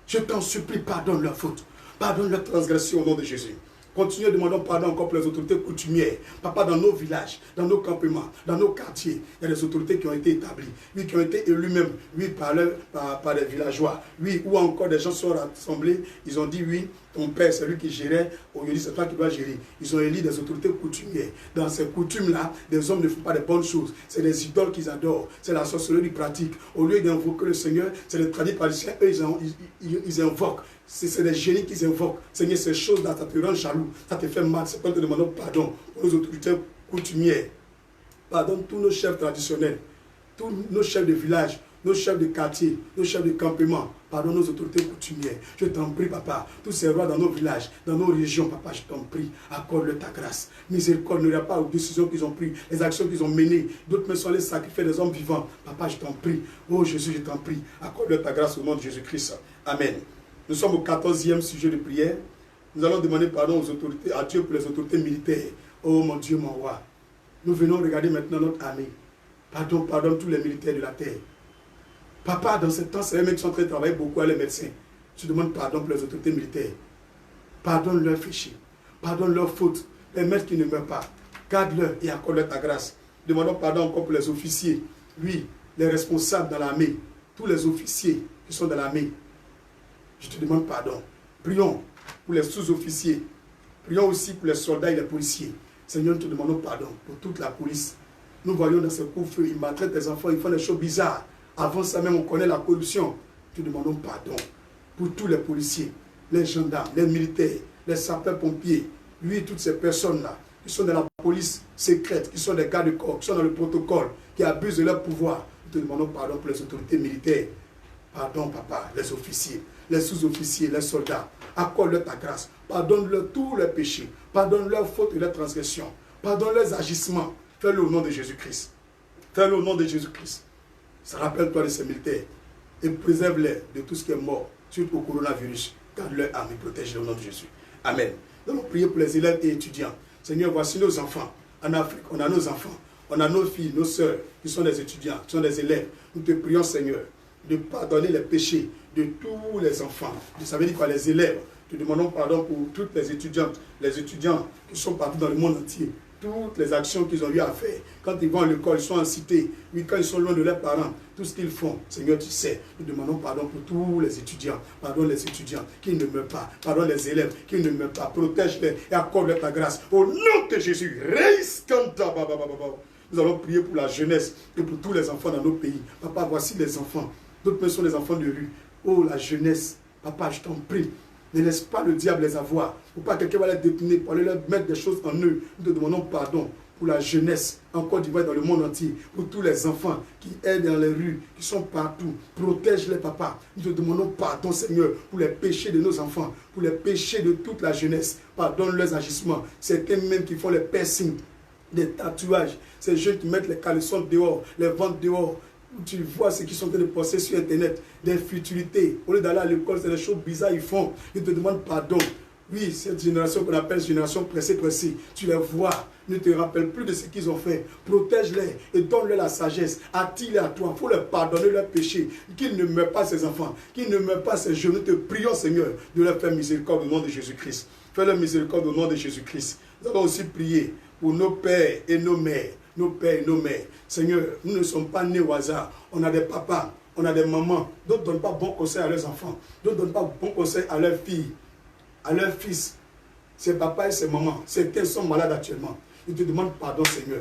Je t'en supplie, pardonne leurs fautes. Pardonne leurs transgressions au nom de Jésus. Continuez, demandons pardon encore pour les autorités coutumières. Papa, dans nos villages, dans nos campements, dans nos quartiers, il y a des autorités qui ont été établies, oui, qui ont été élus même, oui, par les villageois, oui, ou encore des gens sont rassemblés, ils ont dit, oui, ton père, c'est lui qui gérait, aujourd'hui c'est toi qui dois gérer. Ils ont élu des autorités coutumières. Dans ces coutumes-là, des hommes ne font pas de bonnes choses. C'est des idoles qu'ils adorent. C'est la sorcellerie qu'ils pratiquent. Au lieu d'invoquer le Seigneur, c'est les tradipraticiens, eux, ils invoquent. C'est des génies qu'ils invoquent. Seigneur, ces choses-là, ça te rend jaloux. Ça te fait mal. C'est pas te demander pardon pour nos autorités coutumières. Pardonne tous nos chefs traditionnels, tous nos chefs de village, nos chefs de quartier, nos chefs de campement, pardonne nos autorités coutumières. Je t'en prie, papa, tous ces rois dans nos villages, dans nos régions, papa, je t'en prie, accorde-leur ta grâce. Miséricorde, ne regarde pas aux décisions qu'ils ont prises, les actions qu'ils ont menées. D'autres me sont allés sacrifier des hommes vivants. Papa, je t'en prie. Oh Jésus, je t'en prie, accorde-leur ta grâce au nom de Jésus-Christ. Amen. Nous sommes au 14e sujet de prière. Nous allons demander pardon aux autorités, à Dieu pour les autorités militaires. Oh mon Dieu, mon roi. Nous venons regarder maintenant notre armée. Pardonne tous les militaires de la terre. Papa, dans ce temps, c'est les mecs qui sont en train de travailler beaucoup à les médecins. Je demande pardon pour les autorités militaires. Pardonne leurs péchés. Pardonne leurs fautes. Les maîtres qui ne meurent pas. Garde-leur et accorde-leur ta grâce. Demandons pardon encore pour les officiers. Oui, les responsables dans l'armée. Tous les officiers qui sont dans l'armée. Je te demande pardon. Prions pour les sous-officiers. Prions aussi pour les soldats et les policiers. Seigneur, nous te demandons pardon pour toute la police. Nous voyons dans ce coups-feu, ils maltraitent les enfants, ils font des choses bizarres. Avant ça même, on connaît la corruption. Nous te demandons pardon pour tous les policiers, les gendarmes, les militaires, les sapeurs-pompiers. Oui, toutes ces personnes-là qui sont dans la police secrète, qui sont des gardes du corps, qui sont dans le protocole, qui abusent de leur pouvoir. Nous te demandons pardon pour les autorités militaires. Pardon, papa, les officiers, les sous-officiers, les soldats. Accorde-leur ta grâce. Pardonne-leur tous leurs péchés. Pardonne leurs fautes et leurs transgressions. Pardonne leurs agissements. Fais-le au nom de Jésus-Christ. Fais-le au nom de Jésus-Christ. Rappelle-toi de ces militaires et préserve-les de tout ce qui est mort, surtout au coronavirus. Garde-leur âme et protège-les au nom de Jésus. Amen. Nous allons prier pour les élèves et étudiants. Seigneur, voici nos enfants. En Afrique, on a nos enfants. On a nos filles, nos sœurs qui sont des étudiants, qui sont des élèves. Nous te prions, Seigneur, de pardonner les péchés de tous les enfants. Ça veut dire quoi, les élèves. Nous demandons pardon pour toutes les étudiants qui sont partout dans le monde entier. Toutes les actions qu'ils ont eu à faire. Quand ils vont à l'école, ils sont en cité. Oui, quand ils sont loin de leurs parents, tout ce qu'ils font, Seigneur, tu sais. Nous demandons pardon pour tous les étudiants. Pardon les étudiants qui ne meurent pas. Pardon les élèves qui ne meurent pas. Protège-les et accorde-leur ta grâce. Au nom de Jésus. Nous allons prier pour la jeunesse et pour tous les enfants dans nos pays. Papa, voici les enfants. D'autres personnes sont les enfants de rue. Oh, la jeunesse. Papa, je t'en prie. Ne laisse pas le diable les avoir. Ou pas quelqu'un va les détourner pour aller leur mettre des choses en eux. Nous te demandons pardon pour la jeunesse en Côte d'Ivoire et dans le monde entier. Pour tous les enfants qui aident dans les rues, qui sont partout. Protège-les, papa. Nous te demandons pardon, Seigneur, pour les péchés de nos enfants, pour les péchés de toute la jeunesse. Pardonne leurs agissements. Certains même qui font les piercings, des tatouages. Ces jeunes qui mettent les caleçons dehors, les ventres dehors. Tu vois ce qu'ils sont en train de poster sur Internet, des futilités. Au lieu d'aller à l'école, c'est des choses bizarres ils font. Ils te demandent pardon. Oui, cette génération qu'on appelle génération pressée. Tu les vois, ne te rappelles plus de ce qu'ils ont fait. Protège-les et donne-leur la sagesse. Attire-les à toi. Il faut leur pardonner leurs péchés. Qu'ils ne meurent pas ces enfants. Qu'ils ne meurent pas ces jeunes. Nous te prions, Seigneur, de leur faire miséricorde au nom de Jésus-Christ. Fais-leur miséricorde au nom de Jésus-Christ. Nous allons aussi prier pour nos pères et nos mères. Nos pères et nos mères. Seigneur, nous ne sommes pas nés au hasard. On a des papas, on a des mamans. D'autres ne donnent pas bon conseil à leurs enfants. D'autres ne donnent pas bon conseil à leurs filles, à leurs fils. Ces papas et ces mamans, certains sont malades actuellement. Ils te demandent pardon, Seigneur.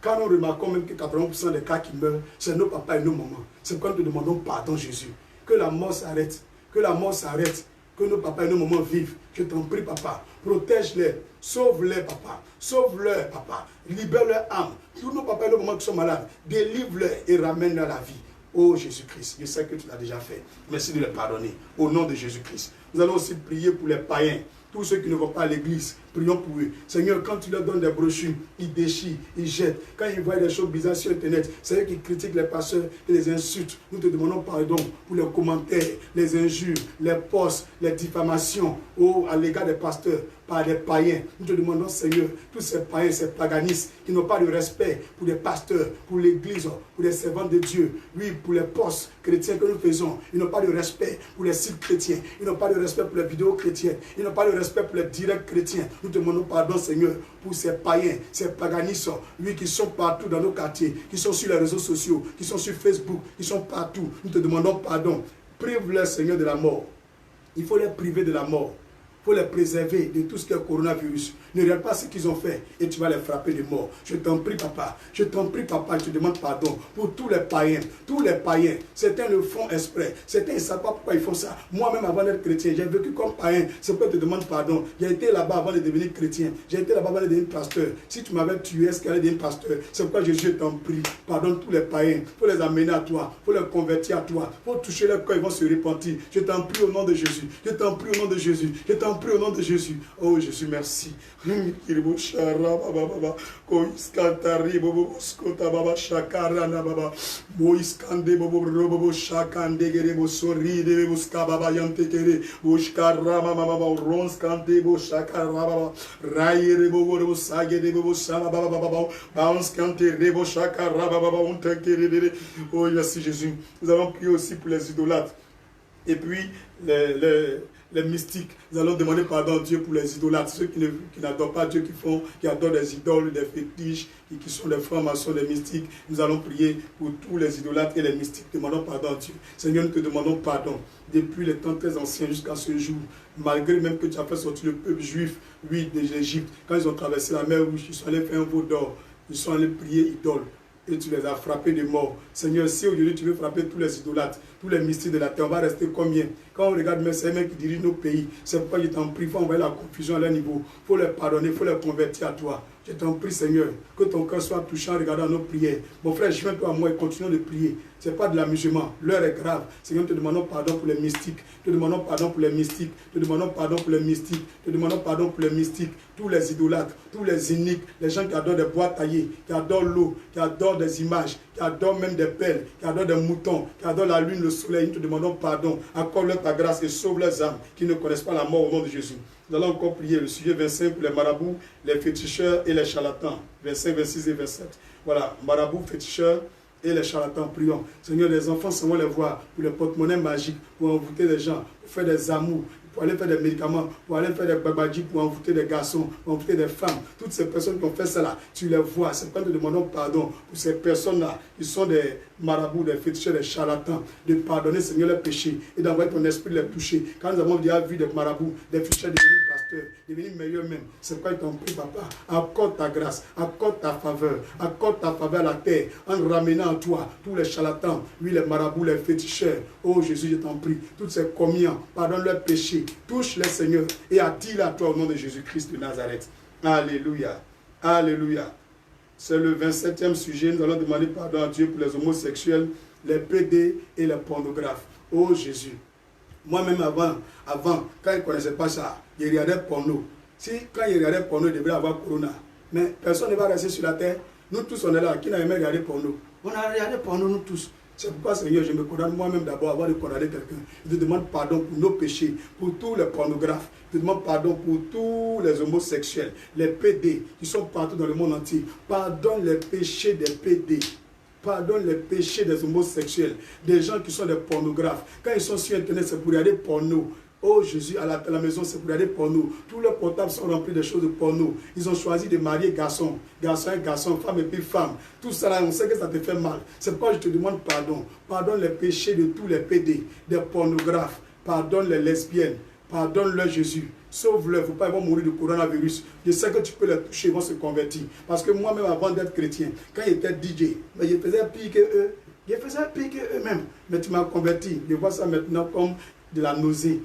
Quand nous remarquons même que 80% des cas qui meurent, c'est nos papas et nos mamans. C'est pourquoi nous te demandons pardon, Jésus. Que la mort s'arrête. Que la mort s'arrête. Que nos papas et nos mamans vivent. Je t'en prie, papa. Protège-les. Sauve-les, papa. Sauve-les, papa. Libère leur âme. Tous nos papas et nos mamans qui sont malades, délivre-les et ramène-les à la vie. Oh Jésus-Christ, je sais que tu l'as déjà fait. Merci de les pardonner. Au nom de Jésus-Christ. Nous allons aussi prier pour les païens. Tous ceux qui ne vont pas à l'église, prions pour eux. Seigneur, quand tu leur donnes des brochures, ils déchirent, ils jettent. Quand ils voient des choses bizarres sur Internet, c'est eux qui critiquent les pasteurs et les insultent. Nous te demandons pardon pour les commentaires, les injures, les posts, les diffamations à l'égard des pasteurs par des païens. Nous te demandons, Seigneur, tous ces païens, ces paganistes qui n'ont pas de respect pour les pasteurs, pour l'église, pour les servants de Dieu, oui, pour les postes chrétiens que nous faisons. Ils n'ont pas de respect pour les sites chrétiens. Ils n'ont pas de respect pour les vidéos chrétiennes. Ils n'ont pas de respect pour les directs chrétiens. Nous te demandons pardon, Seigneur, pour ces païens, ces paganistes, oui, qui sont partout dans nos quartiers, qui sont sur les réseaux sociaux, qui sont sur Facebook, qui sont partout. Nous te demandons pardon. Prive-les, Seigneur, de la mort. Il faut les priver de la mort. Il faut les préserver de tout ce qui est coronavirus. Ne regarde pas ce qu'ils ont fait et tu vas les frapper de mort. Je t'en prie, papa. Je t'en prie, papa. Je te demande pardon pour tous les païens. Tous les païens. Certains le font exprès. Certains ne savent pas pourquoi ils font ça. Moi-même, avant d'être chrétien, j'ai vécu comme païen. C'est pourquoi je te demande pardon. J'ai été là-bas avant de devenir chrétien. J'ai été là-bas avant de devenir pasteur. Si tu m'avais tué, est-ce qu'il allait devenir pasteur? C'est pourquoi je t'en prie. Pardonne tous les païens. Il faut les amener à toi. Il faut les convertir à toi. Il faut toucher leur corps. Ils vont se repentir. Je t'en prie au nom de Jésus. Je t'en prie au nom de Jésus. Je t'en prie au nom de Jésus. Oh Jésus, merci. Oh merci Jésus. Nous allons prier aussi pour les idolâtres. Et puis les mystiques, nous allons demander pardon à Dieu pour les idolâtres, ceux qui n'adorent pas Dieu, qui adorent des idoles, des fétiches, qui sont des francs-maçons, des mystiques. Nous allons prier pour tous les idolâtres et les mystiques. Demandons pardon à Dieu. Seigneur, nous te demandons pardon depuis les temps très anciens jusqu'à ce jour. Malgré même que tu as fait sortir le peuple juif, oui, de l'Égypte, quand ils ont traversé la mer Rouge, ils sont allés faire un veau d'or, ils sont allés prier idoles. Et tu les as frappés de mort. Seigneur, si aujourd'hui tu veux frapper tous les idolâtres, tous les mystiques de la terre, on va rester combien? Quand on regarde même ces mecs qui dirigent nos pays, c'est pourquoi je t'en prie, il faut envoyer la confusion à leur niveau. Il faut les pardonner, il faut les convertir à toi. Je t'en prie, Seigneur, que ton cœur soit touché en regardant nos prières. Mon frère, joins-toi à moi et continuons de prier. Ce n'est pas de l'amusement. L'heure est grave. Seigneur, te demandons pardon pour les mystiques. Te demandons pardon pour les mystiques. Te demandons pardon pour les mystiques. Te demandons pardon pour les mystiques. Tous les idolâtres, tous les iniques, les gens qui adorent des bois taillés, qui adorent l'eau, qui adorent des images, qui adorent même des perles, qui adorent des moutons, qui adorent la lune, le soleil. Nous te demandons pardon. Accorde-leur ta grâce et sauve leurs âmes qui ne connaissent pas la mort au nom de Jésus. Nous allons encore prier le sujet 25 pour les marabouts, les féticheurs et les charlatans. 25, 26 et 27. Voilà, marabouts, féticheurs et les charlatans, prions. Seigneur, les enfants, sans les voir pour les porte-monnaies magiques, pour envoûter les gens, pour faire des amours, pour aller faire des médicaments, pour aller faire des babadji, pour envoûter des garçons, pour envoûter des femmes. Toutes ces personnes qui ont fait cela, tu les vois. C'est pourquoi nous demandons pardon pour ces personnes-là, qui sont des marabouts, des féticheurs, des charlatans, de pardonner, Seigneur, leurs péchés et d'envoyer ton esprit les toucher. Quand nous avons déjà vu des marabouts, des féticheurs devenir pasteurs, devenir meilleurs même, c'est pourquoi ils t'ont pris, papa. Accorde ta grâce, accorde ta faveur à la terre, en ramenant à toi tous les charlatans, oui, les marabouts, les féticheurs. Oh Jésus, je t'en prie, toutes ces communions, pardonne leurs péchés. Touche-les, Seigneur, et attire à toi au nom de Jésus-Christ de Nazareth. Alléluia. Alléluia. C'est le 27e sujet. Nous allons demander pardon à Dieu pour les homosexuels, les PD et les pornographes. Oh Jésus. Moi-même avant, quand je ne connaissais pas ça, je regardais porno. Quand je regardais porno, il devrait avoir corona. Mais personne ne va rester sur la terre. Nous tous, on est là. Qui n'a jamais regardé porno? On a regardé porno, nous tous. C'est pourquoi, Seigneur, je me condamne moi-même d'abord avant de condamner quelqu'un. Je te demande pardon pour nos péchés, pour tous les pornographes. Je te demande pardon pour tous les homosexuels, les PD qui sont partout dans le monde entier. Pardonne les péchés des PD. Pardonne les péchés des homosexuels, des gens qui sont des pornographes. Quand ils sont sur Internet, c'est pour regarder porno. Oh Jésus, à la maison, c'est pour regarder porno. Tous leurs portables sont remplis de choses de porno. Ils ont choisi de marier garçon et garçon, femme et puis femme. Tout ça là, on sait que ça te fait mal. C'est pourquoi je te demande pardon. Pardonne les péchés de tous les PD, des pornographes. Pardonne les lesbiennes. Pardonne-leur Jésus. Sauve-leur. Il ne faut pas qu'ils vont mourir de coronavirus. Je sais que tu peux les toucher, ils vont se convertir. Parce que moi-même, avant d'être chrétien, quand j'étais DJ, mais je faisais pire qu'eux. Je faisais pire qu'eux-mêmes. Mais tu m'as converti. Je vois ça maintenant comme de la nausée.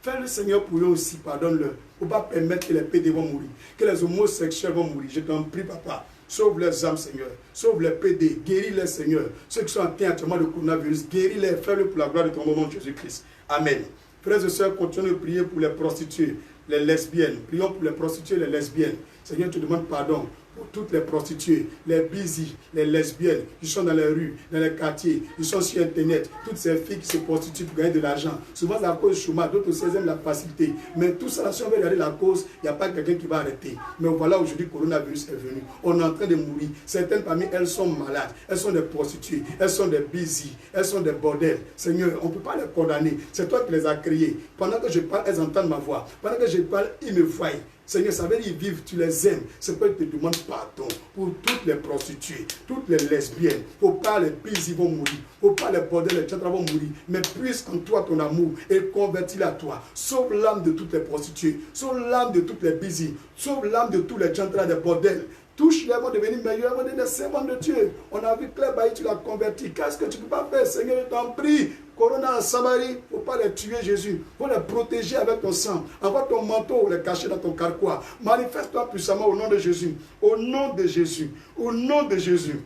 Fais le Seigneur pour eux aussi, pardonne-leur. Il ne faut pas permettre que les PD vont mourir, que les homosexuels vont mourir. Je t'en prie, papa. Sauve leurs âmes, Seigneur. Sauve les PD. Guéris-les, Seigneur. Ceux qui sont atteints actuellement de coronavirus, guéris-les. Fais-le pour la gloire de ton nom, Jésus-Christ. Amen. Frères et sœurs, continuons de prier pour les prostituées, les lesbiennes. Prions pour les prostituées et les lesbiennes. Seigneur, je te demande pardon pour toutes les prostituées, les busy, les lesbiennes qui sont dans les rues, dans les quartiers, qui sont sur Internet, toutes ces filles qui se prostituent pour gagner de l'argent. Souvent, c'est à cause du chômage, d'autres aussi aiment la facilité. Mais tout ça, si on veut regarder la cause, il n'y a pas quelqu'un qui va arrêter. Mais voilà, aujourd'hui, le coronavirus est venu. On est en train de mourir. Certaines parmi elles sont malades. Elles sont des prostituées. Elles sont des busy. Elles sont des bordels. Seigneur, on ne peut pas les condamner. C'est toi qui les as créées. Pendant que je parle, elles entendent ma voix. Pendant que je parle, ils me voient. Seigneur, ça veut dire qu'ils vivent, tu les aimes. C'est pourquoi ils te demandent pardon pour toutes les prostituées, toutes les lesbiennes. Il ne faut pas les bis, ils vont mourir. Il ne faut pas les bordels, les tchatras vont mourir. Mais puisse en toi ton amour et convertis à toi. Sauve l'âme de toutes les prostituées. Sauve l'âme de toutes les busy. Sauve l'âme de tous les tchatras, des bordels. Touche-les, vont devenir meilleurs, vont devenir des servants de Dieu. On a vu Claire Bailly, tu l'as converti. Qu'est-ce que tu ne peux pas faire, Seigneur, je t'en prie. Corona en Samarie, il ne faut pas les tuer, Jésus. Il faut les protéger avec ton sang. Envoie ton manteau, les cacher dans ton carquois. Manifeste-toi puissamment au nom de Jésus. Au nom de Jésus. Au nom de Jésus.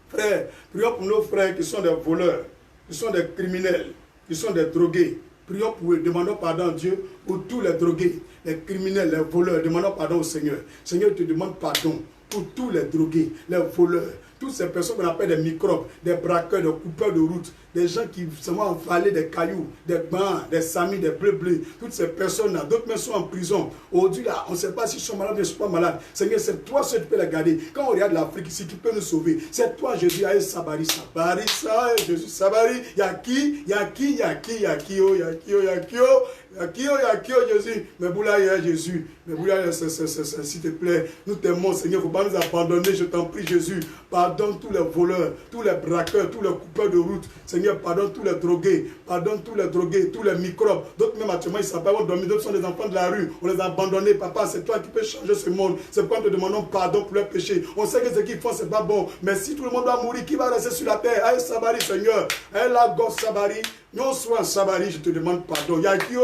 Frères, prions pour nos frères qui sont des voleurs, qui sont des criminels, qui sont des drogués. Prions pour eux, demandons pardon à Dieu pour tous les drogués, les criminels, les voleurs. Demandons pardon au Seigneur. Seigneur, je te demande pardon pour tous les drogués, les voleurs, toutes ces personnes qu'on appelle des microbes, des braqueurs, des coupeurs de route, des gens qui se vont avaler des cailloux, des bains, des samis, des bleu-bleu, toutes ces personnes-là, d'autres même sont en prison. Aujourd'hui, là, on ne sait pas s'ils sont malades ou ils ne sont pas malades. Seigneur, c'est toi seul qui peux les garder. Quand on regarde l'Afrique ici, qui peut nous sauver, c'est toi, Jésus, Aïe Sabari, Sabari, ça, Jésus, Sabari, Yaki, Yaki, Yaki, Yaki, oh, Yaki, oh, Yaki, oh. Yaki, oh Jésus, mais Boulaye, Jésus, mais Boulaye, s'il te plaît, nous t'aimons, Seigneur, il ne faut pas nous abandonner, je t'en prie, Jésus. Pardonne tous les voleurs, tous les braqueurs, tous les coupeurs de route, Seigneur, pardonne tous les drogués, pardonne tous les drogués, tous les microbes. D'autres même actuellement, ils ne savent pas où dormir, d'autres sont des enfants de la rue, on les a abandonnés, papa, c'est toi qui peux changer ce monde, c'est pourquoi nous te demandons pardon pour leurs péchés. On sait que ce qu'ils font, c'est pas bon, mais si tout le monde doit mourir, qui va rester sur la terre? Aïe Sabari, Seigneur, aïe la gosse Sabari. Non, soit Sabari, je te demande pardon. Yakio,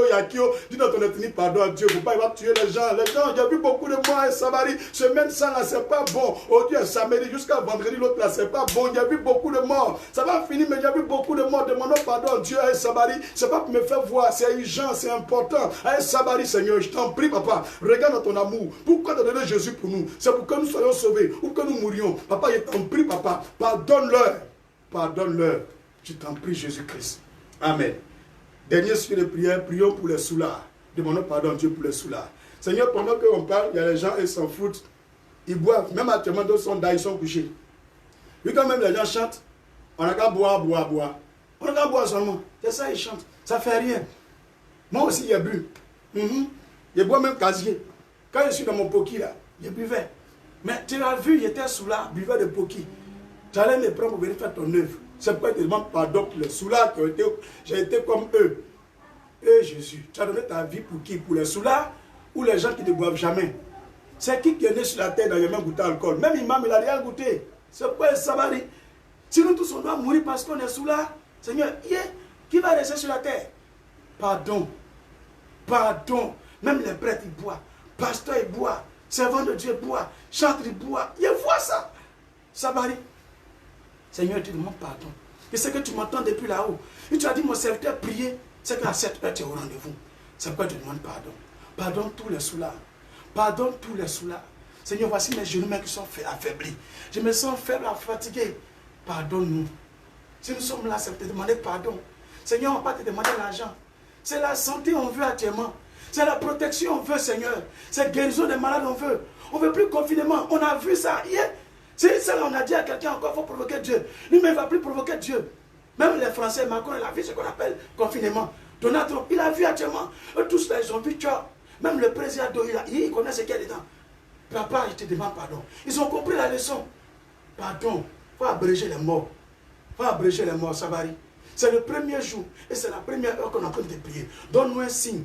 dis dans ton ethnie pardon à Dieu. Faut pas, il va tuer les gens. Les gens, il y a vu beaucoup de morts, Sabari. Ce même sang là, c'est pas bon. Oh Dieu, samedi jusqu'à vendredi, l'autre là, c'est pas bon. Il y a vu beaucoup de morts. Ça va finir, mais il y a vu beaucoup de morts. Demandons pardon à Dieu, Sabari. C'est pas pour me faire voir, c'est urgent, c'est important. Sabari, Seigneur, je t'en prie, papa. Regarde dans ton amour. Pourquoi t'as donné Jésus pour nous? C'est pour que nous soyons sauvés ou que nous mourions. Papa, je t'en prie, papa. Pardonne-leur. Pardonne-leur. Je t'en prie, Jésus-Christ. Amen. Dernier sujet de prière, prions pour les soulards. Demandons pardon à Dieu pour les soulards. Seigneur, pendant qu'on parle, il y a des gens, ils s'en foutent. Ils boivent. Même actuellement, d'autres sont là, ils sont couchés. Puis quand même les gens chantent, on n'a qu'à boire. On n'a qu'à boire seulement. C'est ça, ils chantent. Ça ne fait rien. Moi aussi, j'ai bu. Je bois même casier. Quand je suis dans mon poki, là, je buvais. Mais tu l'as vu, j'étais soulard, buvais de poki. Tu allais me prendre pour venir faire ton œuvre. C'est pourquoi je te demande pardon pour les soulards qui ont été, j'ai été comme eux. Et Jésus, tu as donné ta vie pour qui? Pour les soulards ou les gens qui ne boivent jamais? C'est qui est né sur la terre dans le même goûté d'alcool? Même Imam, il n'a rien goûté. C'est pourquoi ça va dire. Si nous tous on doit mourir parce qu'on est soulards, Seigneur, qui va rester sur la terre? Pardon. Pardon. Même les prêtres, ils boivent. Pasteur, ils boivent. Servant de Dieu, ils boivent. Chantre, ils boivent. Il voit ça. Ça va dire. Seigneur, tu demandes pardon. Je sais que tu m'entends depuis là-haut. Et tu as dit, mon serviteur, prier, c'est qu'à 7 heures, tu es au rendez-vous. C'est pourquoi je te demande pardon. Pardonne tous les soulards. Pardonne tous les soulards. Seigneur, voici mes genoux qui sont affaiblis. Je me sens faible, fatigué. Pardonne-nous. Si nous sommes là, c'est pour te demander pardon. Seigneur, on ne va pas te demander l'argent. C'est la santé on veut actuellement. C'est la protection on veut, Seigneur. C'est guérison des malades on veut. On ne veut plus confinement. On a vu ça hier. C'est ça, on a dit à quelqu'un encore, il faut provoquer Dieu. Lui-même, il ne va plus provoquer Dieu. Même les Français, Macron, il a vu ce qu'on appelle confinement. Donald Trump, il a vu actuellement. Eux tous là, ils ont vu, tu vois. Même le président, il connaît ce qu'il y a dedans. Papa, je te demande pardon. Ils ont compris la leçon. Pardon. Il faut abréger les morts. Il faut abréger les morts, Sabari. C'est le premier jour et c'est la première heure qu'on est en train de prier. Donne-nous un signe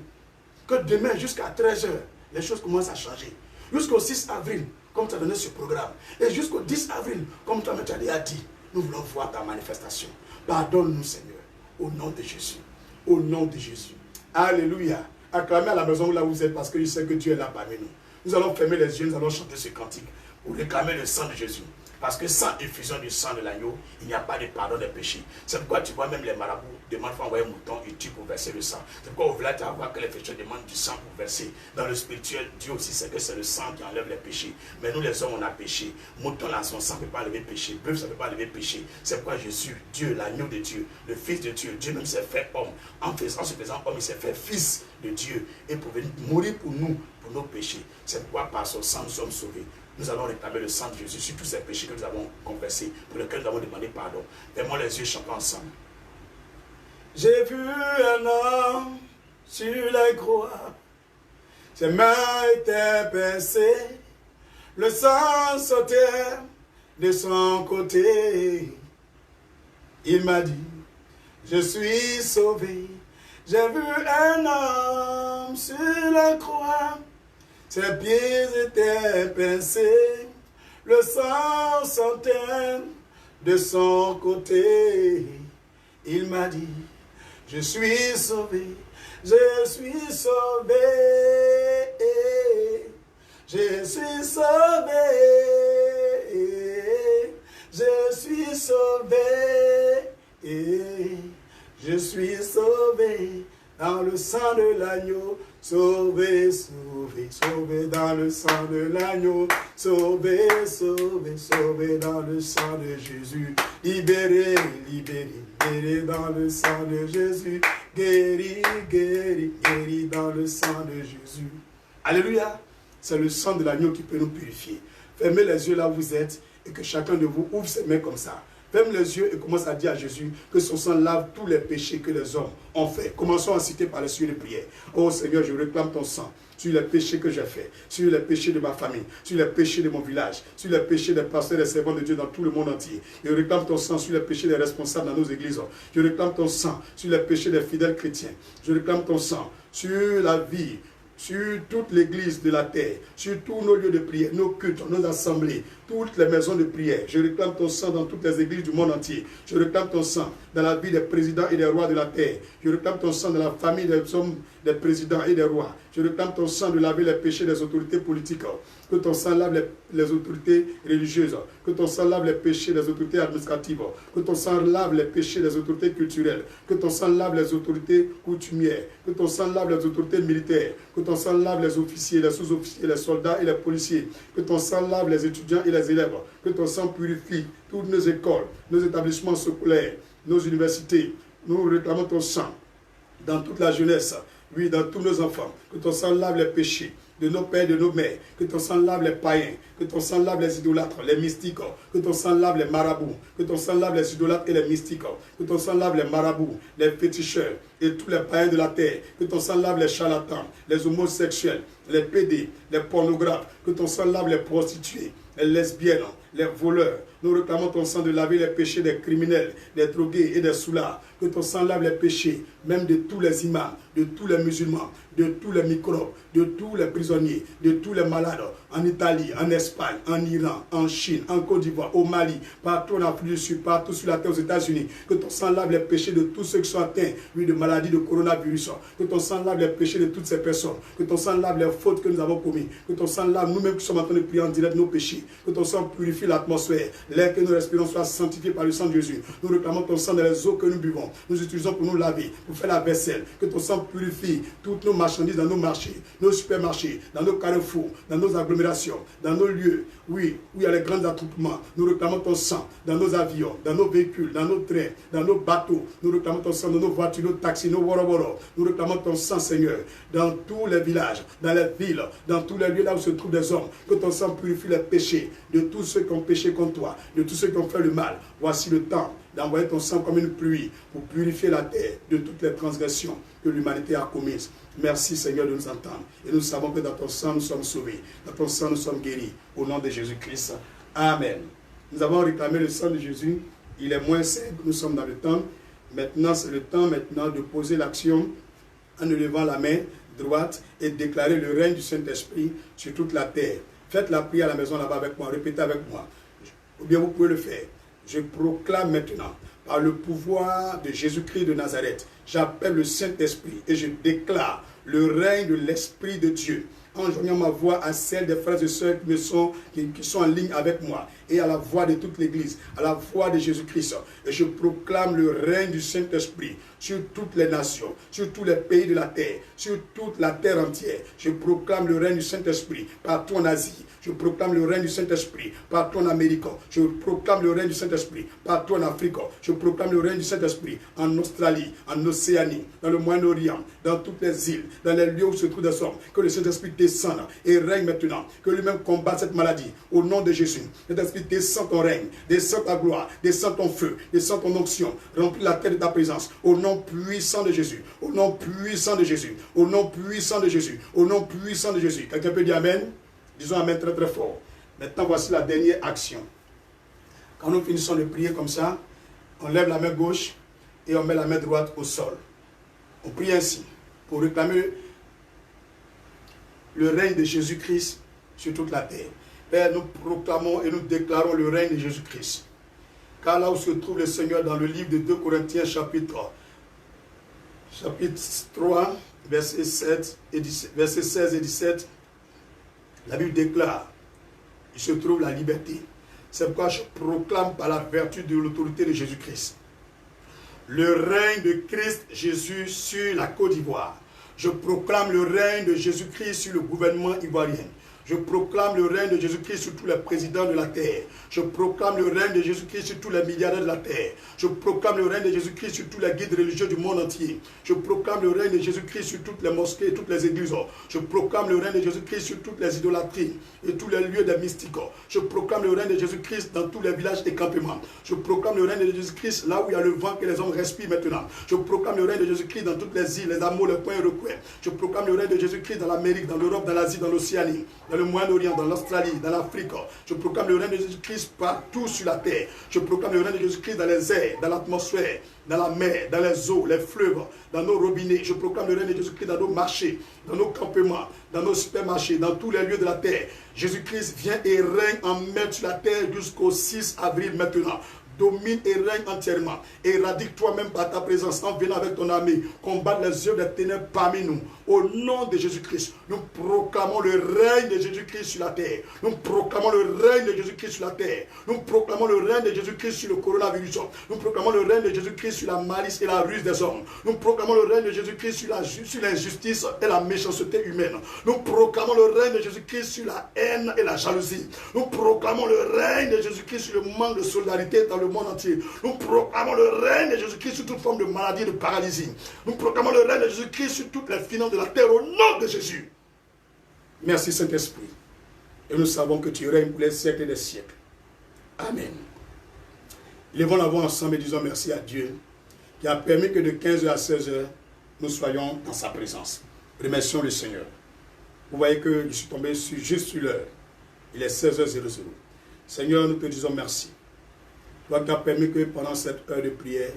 que demain, jusqu'à 13 h, les choses commencent à changer. Jusqu'au 6 avril, comme tu as donné ce programme. Et jusqu'au 10 avril, comme tu as déjà dit, nous voulons voir ta manifestation. Pardonne-nous, Seigneur, au nom de Jésus. Au nom de Jésus. Alléluia. Acclamez à la maison là où vous êtes parce que je sais que Dieu est là parmi nous. Nous allons fermer les yeux, nous allons chanter ce cantique pour réclamer le sang de Jésus. Parce que sans effusion du sang de l'agneau, il n'y a pas de pardon des péchés. C'est pourquoi tu vois même les marabouts demandent pour envoyer un mouton et tu pour verser le sang. C'est pourquoi au village, tu vas voir que les pécheurs demandent du sang pour verser. Dans le spirituel, Dieu aussi sait que c'est le sang qui enlève les péchés. Mais nous les hommes, on a péché. Mouton là, son sang ne peut pas enlever le péché. Bœuf, ça ne peut pas enlever le péché. C'est pourquoi Jésus, Dieu, l'agneau de Dieu, le Fils de Dieu, Dieu même s'est fait homme. En se faisant homme, il s'est fait Fils de Dieu. Et pour venir mourir pour nous, pour nos péchés. C'est pourquoi par son sang, nous sommes sauvés. Nous allons réclamer le sang de Jésus sur tous ces péchés que nous avons confessés, pour lesquels nous avons demandé pardon. Fermons les yeux, chantons ensemble. J'ai vu un homme sur la croix. Ses mains étaient pincées, le sang sortait de son côté. Il m'a dit, je suis sauvé. J'ai vu un homme sur la croix, ses pieds étaient pincés, le sang sortait de son côté. Il m'a dit, je suis sauvé, je suis sauvé, je suis sauvé, je suis sauvé, je suis sauvé dans le sang de l'agneau, sauvé, sauvé, sauvé dans le sang de l'agneau, sauvé, sauvé, sauvé dans le sang de Jésus, libéré, libéré, libéré dans le sang de Jésus, guéri, guéri, guéri dans le sang de Jésus. Alléluia, c'est le sang de l'agneau qui peut nous purifier. Fermez les yeux là où vous êtes et que chacun de vous ouvre ses mains comme ça. Ferme les yeux et commence à dire à Jésus que son sang lave tous les péchés que les hommes ont fait. Commençons à citer par les suites de prière. Oh Seigneur, je réclame ton sang sur les péchés que j'ai faits, sur les péchés de ma famille, sur les péchés de mon village, sur les péchés des pasteurs et des servants de Dieu dans tout le monde entier. Je réclame ton sang sur les péchés des responsables dans nos églises. Je réclame ton sang sur les péchés des fidèles chrétiens. Je réclame ton sang sur la vie, sur toute l'église de la terre, sur tous nos lieux de prière, nos cultes, nos assemblées, toutes les maisons de prière. Je réclame ton sang dans toutes les églises du monde entier. Je réclame ton sang dans la vie des présidents et des rois de la terre. Je réclame ton sang dans la famille des hommes, des présidents et des rois. Je réclame ton sang de laver les péchés des autorités politiques. Que ton sang lave les autorités religieuses. Que ton sang lave les péchés des autorités administratives. Que ton sang lave les péchés des autorités culturelles. Que ton sang lave les autorités coutumières. Que ton sang lave les autorités militaires. Que ton sang lave les officiers, les sous-officiers, les soldats et les policiers. Que ton sang lave les étudiants et les élèves. Que ton sang purifie toutes nos écoles, nos établissements scolaires, nos universités. Nous réclamons ton sang dans toute la jeunesse, oui, dans tous nos enfants. Que ton sang lave les péchés de nos pères, de nos mères. Que ton sang lave les païens. Que ton sang lave les idolâtres, les mystiques. Que ton sang lave les marabouts. Que ton sang lave les idolâtres et les mystiques. Que ton sang lave les marabouts, les féticheurs et tous les païens de la terre. Que ton sang lave les charlatans, les homosexuels, les pédés, les pornographes. Que ton sang lave les prostituées, les lesbiennes, les voleurs. Nous réclamons ton sang de laver les péchés des criminels, des drogués et des soulards. Que ton sang lave les péchés, même de tous les imams, de tous les musulmans, de tous les microbes, de tous les prisonniers, de tous les malades, en Italie, en Espagne, en Iran, en Chine, en Côte d'Ivoire, au Mali, partout en Afrique du Sud, partout sur la terre aux États-Unis. Que ton sang lave les péchés de tous ceux qui sont atteints, oui, de maladies de coronavirus. Que ton sang lave les péchés de toutes ces personnes. Que ton sang lave les fautes que nous avons commises. Que ton sang lave nous-mêmes qui sommes en train de prier en direct nos péchés. Que ton sang purifie l'atmosphère. L'air que nous respirons soit sanctifié par le sang de Jésus. Nous réclamons ton sang dans les eaux que nous buvons. Nous utilisons pour nous laver, pour faire la vaisselle. Que ton sang purifie toutes nos marchandises dans nos marchés, nos supermarchés, dans nos carrefours, dans nos agglomérations, dans nos lieux, oui, où il y a les grands attroupements. Nous réclamons ton sang dans nos avions, dans nos véhicules, dans nos trains, dans nos bateaux. Nous réclamons ton sang dans nos voitures, nos taxis, nos woro-woro. Nous réclamons ton sang, Seigneur, dans tous les villages, dans les villes, dans tous les lieux là où se trouvent des hommes. Que ton sang purifie les péchés de tous ceux qui ont péché contre toi, de tous ceux qui ont fait le mal. Voici le temps d'envoyer ton sang comme une pluie pour purifier la terre de toutes les transgressions que l'humanité a commises. Merci Seigneur de nous entendre. Et nous savons que dans ton sang nous sommes sauvés. Dans ton sang nous sommes guéris. Au nom de Jésus-Christ. Amen. Nous avons réclamé le sang de Jésus. Il est moins simple. Nous sommes dans le temps. Maintenant, c'est le temps maintenant de poser l'action en élevant la main droite et déclarer le règne du Saint-Esprit sur toute la terre. Faites la prière à la maison là-bas avec moi. Répétez avec moi. Ou bien vous pouvez le faire. Je proclame maintenant, par le pouvoir de Jésus-Christ de Nazareth, j'appelle le Saint-Esprit et je déclare le règne de l'Esprit de Dieu, en joignant ma voix à celle des frères et sœurs qui sont en ligne avec moi, et à la voix de toute l'Église, à la voix de Jésus-Christ. Et je proclame le règne du Saint-Esprit sur toutes les nations, sur tous les pays de la terre, sur toute la terre entière. Je proclame le règne du Saint-Esprit partout en Asie. Je proclame le règne du Saint-Esprit partout en Amérique. Je proclame le règne du Saint-Esprit partout en Afrique. Je proclame le règne du Saint-Esprit en Australie, en Océanie, dans le Moyen-Orient, dans toutes les îles, dans les lieux où se trouvent des hommes. Que le Saint-Esprit descende et règne maintenant. Que lui-même combatte cette maladie au nom de Jésus. Cet esprit Saint-Esprit, descends ton règne, descends ta gloire, descends ton feu, descends ton onction, remplis la terre de ta présence, au nom puissant de Jésus, au nom puissant de Jésus, au nom puissant de Jésus, au nom puissant de Jésus. Quelqu'un peut dire Amen? Disons Amen très très fort. Maintenant, voici la dernière action. Quand nous finissons de prier comme ça, on lève la main gauche et on met la main droite au sol. On prie ainsi pour réclamer le règne de Jésus-Christ sur toute la terre. Père, nous proclamons et nous déclarons le règne de Jésus-Christ. Car là où se trouve le Seigneur dans le livre de 2 Corinthiens chapitre 3, versets 16 et 17, la Bible déclare, il se trouve la liberté. C'est pourquoi je proclame par la vertu de l'autorité de Jésus-Christ le règne de Christ Jésus sur la Côte d'Ivoire. Je proclame le règne de Jésus-Christ sur le gouvernement ivoirien. Je proclame le règne de Jésus-Christ sur tous les présidents de la terre. Je proclame le règne de Jésus-Christ sur tous les milliardaires de la terre. Je proclame le règne de Jésus-Christ sur tous les guides religieux du monde entier. Je proclame le règne de Jésus-Christ sur toutes les mosquées et toutes les églises. Je proclame le règne de Jésus-Christ sur toutes les idolâtries et tous les lieux des mystiques. Je proclame le règne de Jésus-Christ dans tous les villages et campements. Je proclame le règne de Jésus-Christ là où il y a le vent que les hommes respirent maintenant. Je proclame le règne de Jésus-Christ dans toutes les îles, les hameaux, les coins et recoins. Je proclame le règne de Jésus-Christ dans l'Amérique, dans l'Europe, dans l'Asie, dans l'Océanie, dans le Moyen-Orient, dans l'Australie, dans l'Afrique. Je proclame le règne de Jésus-Christ partout sur la terre. Je proclame le règne de Jésus-Christ dans les airs, dans l'atmosphère, dans la mer, dans les eaux, les fleuves, dans nos robinets. Je proclame le règne de Jésus-Christ dans nos marchés, dans nos campements, dans nos supermarchés, dans tous les lieux de la terre. Jésus-Christ vient et règne en maître sur la terre jusqu'au 6 avril maintenant. Domine et règne entièrement. Éradique toi-même par ta présence en venant avec ton armée. Combattre les œuvres des ténèbres parmi nous. Au nom de Jésus-Christ, nous proclamons le règne de Jésus-Christ sur la terre. Nous proclamons le règne de Jésus-Christ sur la terre. Nous proclamons le règne de Jésus-Christ sur le coronavirus. Nous proclamons le règne de Jésus-Christ sur la malice et la ruse des hommes. Nous proclamons le règne de Jésus-Christ sur l'injustice et la méchanceté humaine. Nous proclamons le règne de Jésus-Christ sur la haine et la jalousie. Nous proclamons le règne de Jésus-Christ sur le manque de solidarité dans le monde entier. Nous proclamons le règne de Jésus-Christ sur toute forme de maladie et de paralysie. Nous proclamons le règne de Jésus-Christ sur toutes les finances de la terre au nom de Jésus. Merci Saint-Esprit. Et nous savons que tu règnes pour les siècles et les siècles. Amen. Levons la voix ensemble et disons merci à Dieu qui a permis que de 15h à 16h, nous soyons dans sa présence. Remercions le Seigneur. Vous voyez que je suis tombé juste sur l'heure. Il est 16h00. Seigneur, nous te disons merci. Toi qui as permis que pendant cette heure de prière,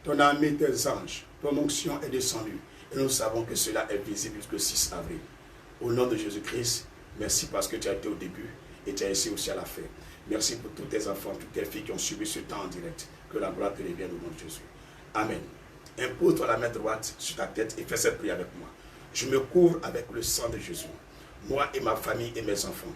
ton armée, tes anges, ton onction est descendue. Et nous savons que cela est visible jusqu'au 6 avril. Au nom de Jésus-Christ, merci parce que tu as été au début et tu as été aussi à la fin. Merci pour tous tes enfants, toutes tes filles qui ont suivi ce temps en direct. Que la gloire te revienne au nom de Jésus. Amen. Impose-toi la main droite sur ta tête et fais cette prière avec moi. Je me couvre avec le sang de Jésus. Moi et ma famille et mes enfants.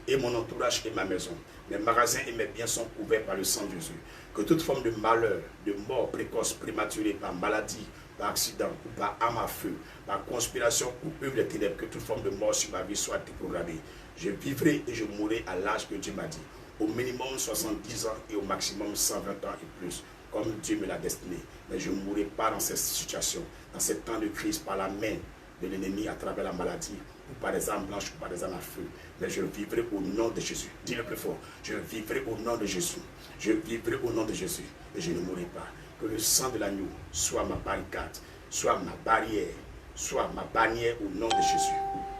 Et mon entourage et ma maison. Mes magasins et mes biens sont couverts par le sang de Jésus. Que toute forme de malheur, de mort précoce, prématurée, par maladie, par accident, ou par arme à feu, par conspiration ou œuvre des ténèbres, que toute forme de mort sur ma vie soit déprogrammée. Je vivrai et je mourrai à l'âge que Dieu m'a dit. Au minimum 70 ans et au maximum 120 ans et plus, comme Dieu me l'a destiné. Mais je ne mourrai pas dans cette situation, dans ce temps de crise, par la main de l'ennemi à travers la maladie, ou par des armes blanches, ou par des armes à feu. Mais je vivrai au nom de Jésus. Dis-le plus fort. Je vivrai au nom de Jésus. Je vivrai au nom de Jésus. Et je ne mourrai pas. Que le sang de l'agneau soit ma barricade, soit ma barrière, soit ma bannière au nom de Jésus.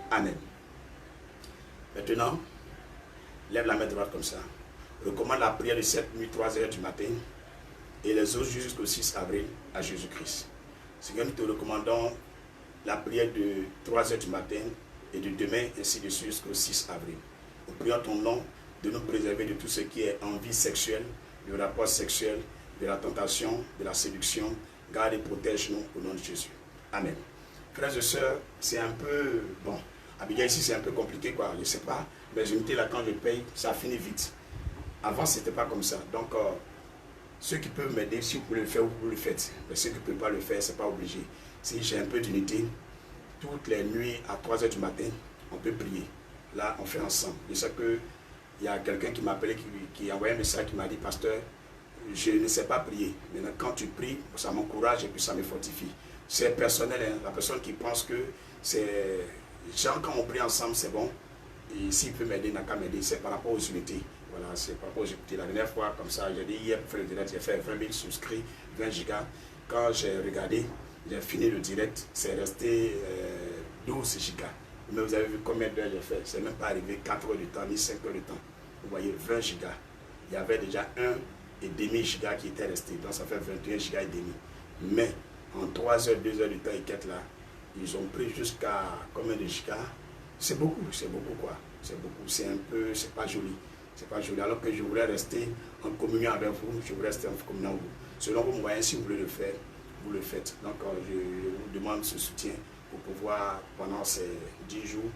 Amen. Maintenant, lève la main droite comme ça. Recommande la prière de cette nuit, 3h du matin, et les autres jusqu'au 6 avril à Jésus-Christ. Seigneur, nous te recommandons la prière de 3h du matin et de demain, ainsi de suite jusqu'au 6 avril. Nous prions ton nom de nous préserver de tout ce qui est envie sexuelle, du rapport sexuel, de la tentation, de la séduction. Garde et protège-nous au nom de Jésus. Amen. Frères et sœurs, c'est un peu... Bon, Abidjan ici c'est un peu compliqué quoi, je ne sais pas. Mais je me dis là quand je paye, ça finit vite. Avant c'était pas comme ça. Donc ceux qui peuvent m'aider, si vous pouvez le faire, vous le faites. Mais ceux qui ne peuvent pas le faire, ce n'est pas obligé. Si j'ai un peu d'unité, toutes les nuits à 3h du matin, on peut prier. Là, on fait ensemble. Je sais qu'il y a quelqu'un qui m'a appelé, qui a envoyé un message qui m'a dit, pasteur, je ne sais pas prier. Maintenant, quand tu pries, ça m'encourage et puis ça me fortifie. C'est personnel, hein? La personne qui pense que c'est... Genre, quand on prie ensemble, c'est bon. Et s'il peut m'aider, il n'a qu'à m'aider. C'est par rapport aux unités. Voilà, c'est pas pour j'écoutais la dernière fois, comme ça, j'ai dit hier pour faire le direct, j'ai fait 20 000 souscrits, 20 gigas. Quand j'ai regardé, j'ai fini le direct, c'est resté 12 gigas. Mais vous avez vu combien d'heures j'ai fait? C'est même pas arrivé 4 heures de temps, ni 5 heures de temps. Vous voyez, 20 gigas. Il y avait déjà 1,5 giga qui était resté, donc ça fait 21 gigas et demi. Mais en 3 heures, 2 heures de temps et quelques là, ils ont pris jusqu'à combien de gigas? C'est beaucoup quoi. C'est beaucoup, c'est un peu, c'est pas joli. C'est pas joli. Alors que je voulais rester en communion avec vous, je voulais rester en communion avec vous. Selon vos moyens, si vous voulez le faire, vous le faites. Donc je vous demande ce soutien pour pouvoir, pendant ces 10 jours,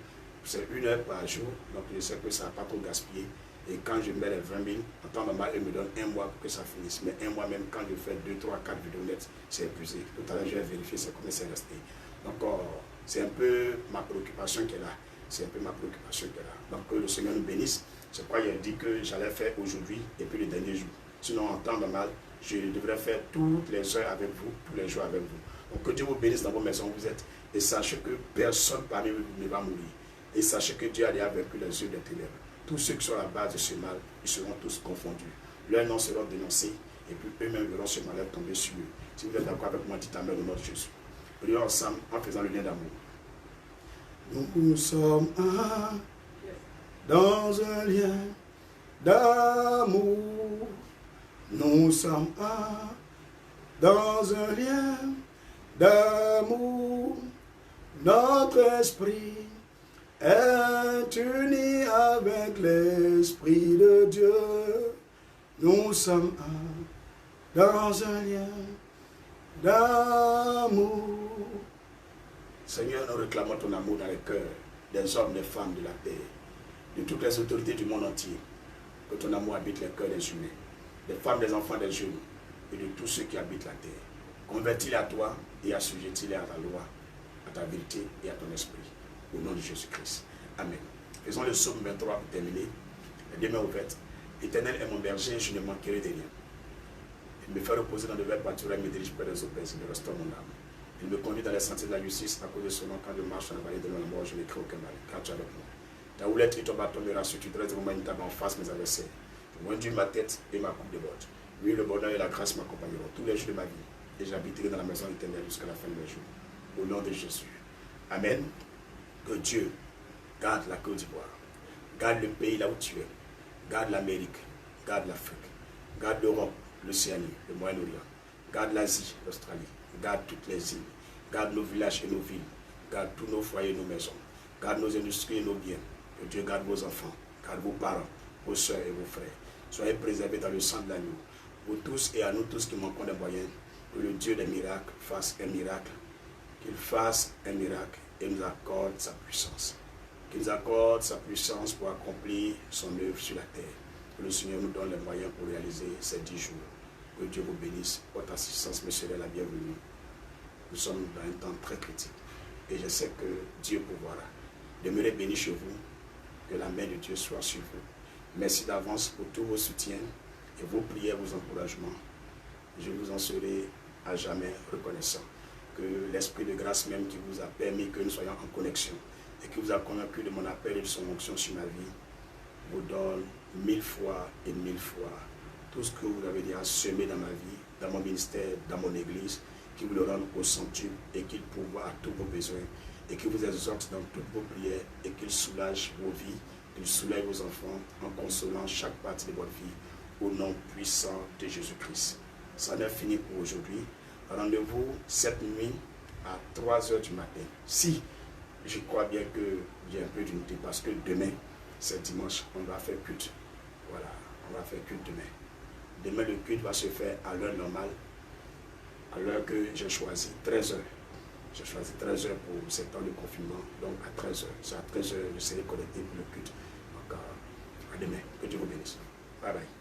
c'est 1 heure par jour, donc je sais que ça n'a pas trop gaspillé. Et quand je mets les 20 000, en temps normal, ils me donnent 1 mois pour que ça finisse. Mais 1 mois même, quand je fais 2, 3, 4 vidéos nettes, c'est épuisé. Tout à l'heure, je vais vérifier combien c'est resté. Donc, c'est un peu ma préoccupation qui est là. C'est un peu ma préoccupation qui est là. Donc, que le Seigneur nous bénisse. C'est pourquoi il a dit que j'allais faire aujourd'hui et puis le dernier jour. Sinon, en temps normal, je devrais faire toutes les heures avec vous, tous les jours avec vous. Donc, que Dieu vous bénisse dans vos maisons où vous êtes. Et sachez que personne parmi vous ne va mourir. Et sachez que Dieu a déjà vaincu les yeux des ténèbres. Tous ceux qui sont à la base de ce mal, ils seront tous confondus. Leurs noms seront dénoncés et puis eux-mêmes verront ce malheur tomber sur eux. Si vous êtes d'accord avec moi, dites Amen au nom de Jésus. Prions ensemble en faisant le lien d'amour. Nous sommes un dans un lien d'amour. Nous sommes un dans un lien d'amour. Notre esprit est uni avec l'Esprit de Dieu. Nous sommes un dans un lien d'amour. Seigneur, nous réclamons ton amour dans les cœurs des hommes, des femmes de la terre, de toutes les autorités du monde entier. Que ton amour habite les cœurs des humains, des femmes, des enfants, des jeunes et de tous ceux qui habitent la terre. Convertis-les à toi et assujettis-les à ta loi, à ta vérité et à ton esprit. Au nom de Jésus-Christ. Amen. Faisons le psaume 23 pour terminer. Les deux mains ouvertes. L'Éternel est mon berger, je ne manquerai de rien. Il me fait reposer dans de verts pâturages, il me dirige près des eaux paisibles, il me restaure mon âme. Il me conduit dans les sentiers de la justice, à cause de son nom. Quand je marche dans la vallée de la mort, je ne crains aucun mal, car tu es avec moi. Ta houlette et ton bâton me rassurent, tu dresses devant moi une table en face mes adversaires. Je conduis ma tête et ma coupe de bord. Oui, le bonheur et la grâce m'accompagneront tous les jours de ma vie. Et j'habiterai dans la maison éternelle jusqu'à la fin de mes jours. Au nom de Jésus. Amen. Que Dieu garde la Côte d'Ivoire, garde le pays là où tu es, garde l'Amérique, garde l'Afrique, garde l'Europe, l'Océanie, le Moyen-Orient, garde l'Asie, l'Australie, garde toutes les îles, garde nos villages et nos villes, garde tous nos foyers et nos maisons, garde nos industries et nos biens. Que Dieu garde vos enfants, garde vos parents, vos soeurs et vos frères. Soyez préservés dans le sang de l'agneau. Vous tous et à nous tous qui manquons des moyens, que le Dieu des miracles fasse un miracle, qu'il fasse un miracle et nous accorde sa puissance. Qu'il nous accorde sa puissance pour accomplir son œuvre sur la terre. Que le Seigneur nous donne les moyens pour réaliser ces 10 jours. Que Dieu vous bénisse. Votre assistance me serait la bienvenue. Nous sommes dans un temps très critique. Et je sais que Dieu pourvoira. Demeurez bénis chez vous. Que la main de Dieu soit sur vous. Merci d'avance pour tous vos soutiens et vos prières, vos encouragements. Je vous en serai à jamais reconnaissant. Que l'Esprit de grâce même qui vous a permis que nous soyons en connexion et qui vous a convaincu de mon appel et de son onction sur ma vie, vous donne 1000 fois et 1000 fois tout ce que vous avez déjà semé dans ma vie, dans mon ministère, dans mon église, qui vous le rende au centuple et qu'il pourvoie à tous vos besoins et qui vous exhorte dans toutes vos prières et qu'il soulage vos vies, qu'il soulage vos enfants en consolant chaque partie de votre vie au nom puissant de Jésus-Christ. Ça en est fini pour aujourd'hui. Rendez-vous cette nuit à 3 h du matin. Si je crois bien que j'ai un peu d'unité parce que demain, c'est dimanche, on va faire culte. Voilà, on va faire culte demain. Demain, le culte va se faire à l'heure normale, à l'heure que j'ai choisi, 13 h. J'ai choisi 13 h pour ce temps de confinement, donc à 13 h. C'est à 13 h que je serai connecté pour le culte. Donc, à demain. Que Dieu vous bénisse. Bye bye.